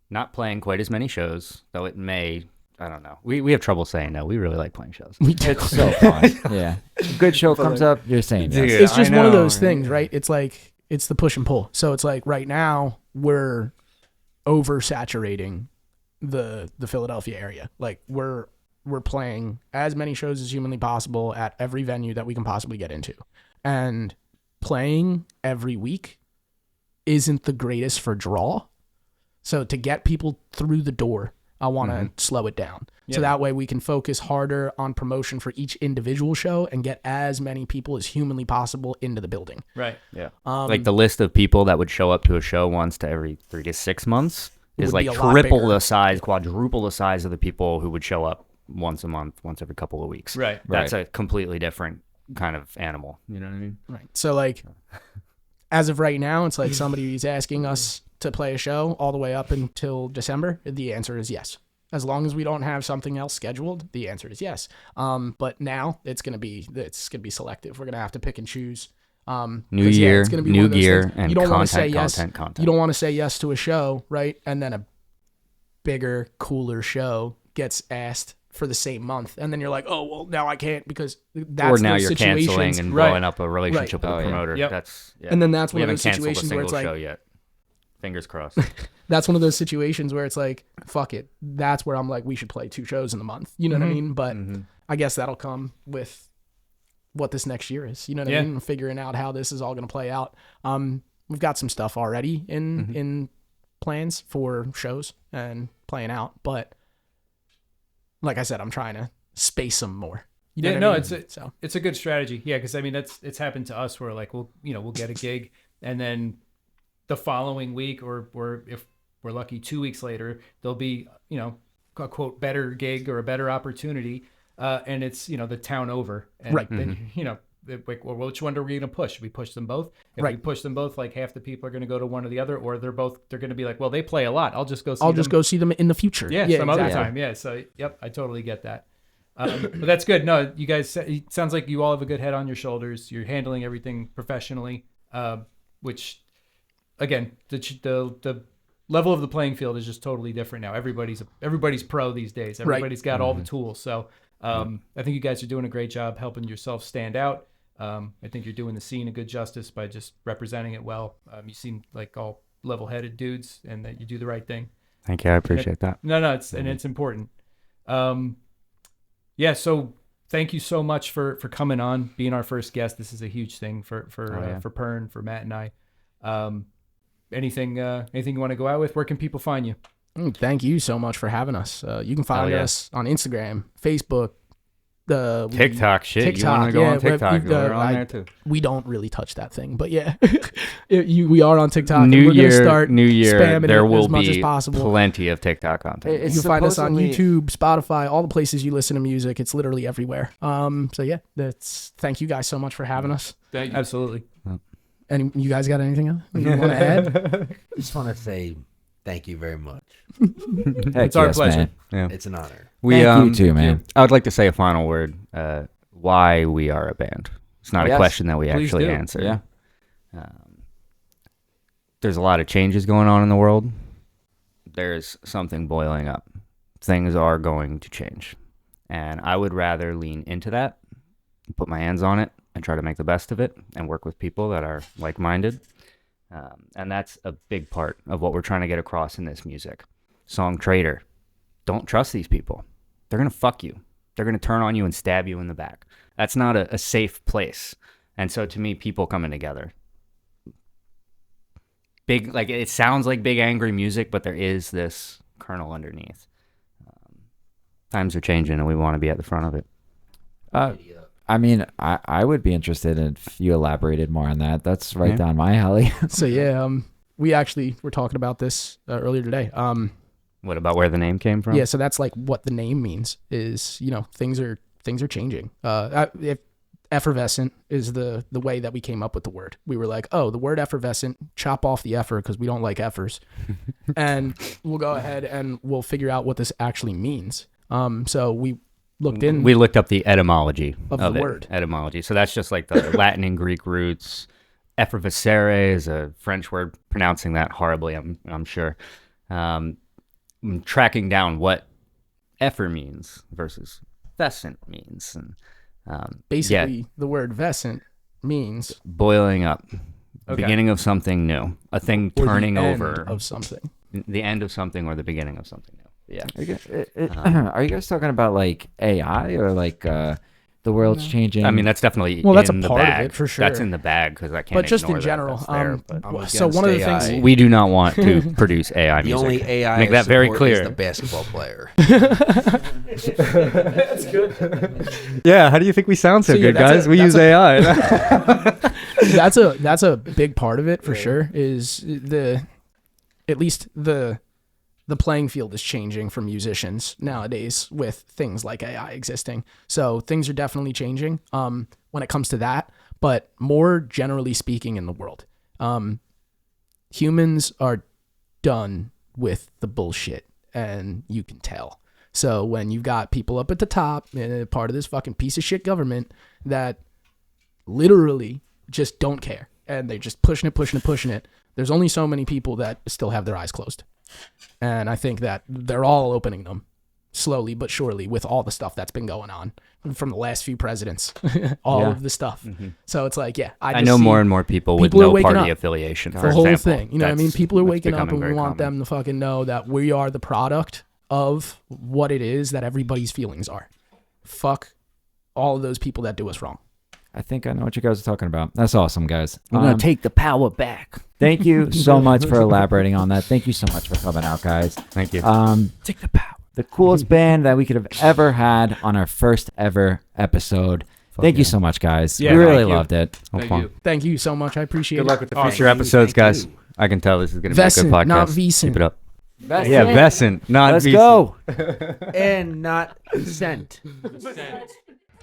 not playing quite as many shows, though it may, I don't know. We have trouble saying no. We really like playing shows. we do. It's so fun. Yeah. A good show comes up, you're saying yes. Dude, It's just I one of know, those right? things, right? It's like it's the push and pull. So it's like right now we're oversaturating the Philadelphia area. Like we're playing as many shows as humanly possible at every venue that we can possibly get into. And playing every week isn't the greatest for draw. So to get people through the door, I want to slow it down. Yeah. So that way we can focus harder on promotion for each individual show and get as many people as humanly possible into the building. Right. Yeah. Like the list of people that would show up to a show once to every 3 to 6 months It is would be like a lot triple bigger. the size, quadruple the size of the people who would show up once a month, once every couple of weeks. Right. That's a completely different kind of animal. You know what I mean? Right. So like as of right now, it's like somebody's asking us to play a show all the way up until December. The answer is yes. As long as we don't have something else scheduled, the answer is yes. But now it's gonna be selective. We're gonna have to pick and choose. New 'cause, year, it's gonna be one new of those gear, things. and You don't want to say content, yes. content. You don't want to say yes to a show, right? And then a bigger, cooler show gets asked for the same month, and then you're like, oh well, now I can't because that's Or now those you're situations. canceling and Right. blowing up a relationship Right. with Oh, a yeah. promoter. Yep. That's And then that's we one of haven't those canceled a situations where single it's like, show yet. Fingers crossed. That's one of those situations where it's like, fuck it. That's where I'm like, we should play 2 shows in the month. You know what I mean? But I guess that'll come with what this next year is. You know what I mean? Figuring out how this is all going to play out. We've got some stuff already in plans for shows and playing out, but like I said, I'm trying to space them more. You know what I mean? It's a good strategy. Yeah, because I mean it's happened to us where like we'll get a gig and then the following week or if we're lucky 2 weeks later there'll be a quote better gig or a better opportunity, and it's the town over, and right. then, like, well, which one are we going to push? Should we push them both? If we push them both, like half the people are going to go to one or the other, or they're going to be like, well, they play a lot. I'll just go see them in the future. Yeah, some other time. Yeah. So, yep, I totally get that. But that's good. No, you guys, it sounds like you all have a good head on your shoulders. You're handling everything professionally, which, again, the level of the playing field is just totally different now. Everybody's pro these days. Everybody's got all the tools. So I think you guys are doing a great job helping yourself stand out. I think you're doing the scene a good justice by just representing it well. You seem like all level-headed dudes, and that you do the right thing. Thank you. I appreciate that. No, it's important. Yeah. So thank you so much for coming on, being our first guest. This is a huge thing for PERN, for Matt and I. Anything you want to go out with? Where can people find you? Thank you so much for having us. You can find us on Instagram, Facebook, TikTok. You want to go on TikTok? We're on there too. We don't really touch that thing, but yeah, we are on TikTok. New Year, spamming there it will as much be as possible. Plenty of TikTok content. You can find us on YouTube, Spotify, all the places you listen to music. It's literally everywhere. So yeah, thank you guys so much for having us. Thank you. Absolutely. And you guys got anything else you want to add? I just want to say thank you very much. It's our pleasure. Man. Yeah. It's an honor. Thank you too, man. I would like to say a final word. Why we are a band. It's not a question that we actually answer. Yeah. There's a lot of changes going on in the world. There's something boiling up. Things are going to change. And I would rather lean into that, put my hands on it, and try to make the best of it, and work with people that are like-minded. And that's a big part of what we're trying to get across in this music. Song Trader. Don't trust these people. They're going to fuck you. They're going to turn on you and stab you in the back. That's not a safe place. And so to me, people coming together. Big, like, it sounds like big angry music, but there is this kernel underneath. Times are changing, and we want to be at the front of it. I mean, I would be interested if you elaborated more on that. That's right down my alley. So yeah, we actually were talking about this earlier today. What about where the name came from? Yeah, so that's like what the name means is, things are changing. If effervescent is the way that we came up with the word. We were like, oh, the word effervescent, chop off the effer because we don't like effers. And we'll go ahead and we'll figure out what this actually means. So we looked up the etymology of the word. Etymology. So that's just like the Latin and Greek roots. Effervescere is a French word. Pronouncing that horribly, I'm sure. I'm tracking down what effer means versus Vesscent means. And basically, the word Vesscent means boiling up, beginning of something new, a thing turning over of something, the end of something or the beginning of something new. Yeah. Are you guys talking about like AI or like the world's changing? I mean, that's definitely that's in a the part bag. of it for sure. That's in the bag because I can't. But just ignore in general, so one of the things we do not want to produce AI The music. only AI Make that very clear. Is the basketball player. That's good. Yeah, how do you think we sound so good, guys? We use AI. That's a big part of it for sure. Is at least the playing field is changing for musicians nowadays with things like AI existing. So things are definitely changing when it comes to that, but more generally speaking in the world, humans are done with the bullshit, and you can tell. So when you've got people up at the top, part of this fucking piece of shit government that literally just don't care, and they're just pushing it, there's only so many people that still have their eyes closed. And I think that they're all opening them slowly but surely with all the stuff that's been going on from the last few presidents, all Yeah. of the stuff. So it's like, yeah, I just know see more and more people with people are no waking party up. affiliation. the For whole example. thing. You know what I mean? That's- People are that's waking up becoming and we very want common. them to fucking know that we are the product of what it is that everybody's feelings are. Fuck all of those people that do us wrong. I think I know what you guys are talking about. That's awesome, guys. We're gonna take the power back. Thank you so much for elaborating on that. Thank you so much for coming out, guys. Thank you. Take the power. The coolest band that we could have ever had on our first ever episode. Thank you so much, guys. Yeah, we really thank you. loved it. Thank you. Thank you so much. I appreciate Good it. luck with the Awesome. future Thank you, episodes, thank guys. you. I can tell this is gonna be a Vessent, good podcast. not Vessent. Keep it up. Vesscent. Yeah, Vescent, not Let's Vessent. go. And not sent.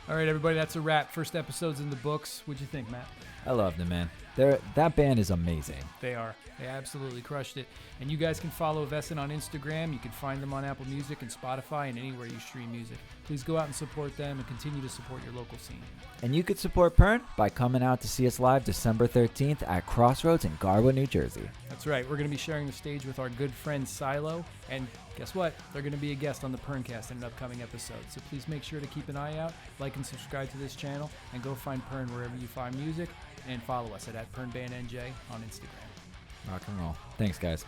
All right, everybody, that's a wrap. First episode's in the books. What'd you think, Matt? I love them, man. That band is amazing. They are. They absolutely crushed it. And you guys can follow Vessent on Instagram. You can find them on Apple Music and Spotify and anywhere you stream music. Please go out and support them and continue to support your local scene. And you could support PERN by coming out to see us live December 13th at Crossroads in Garwood, New Jersey. That's right. We're going to be sharing the stage with our good friend Silo. And guess what? They're going to be a guest on the PERNcast in an upcoming episode. So please make sure to keep an eye out, like and subscribe to this channel, and go find PERN wherever you find music. And follow us at PERNBandNJ on Instagram. Rock and roll. Thanks, guys.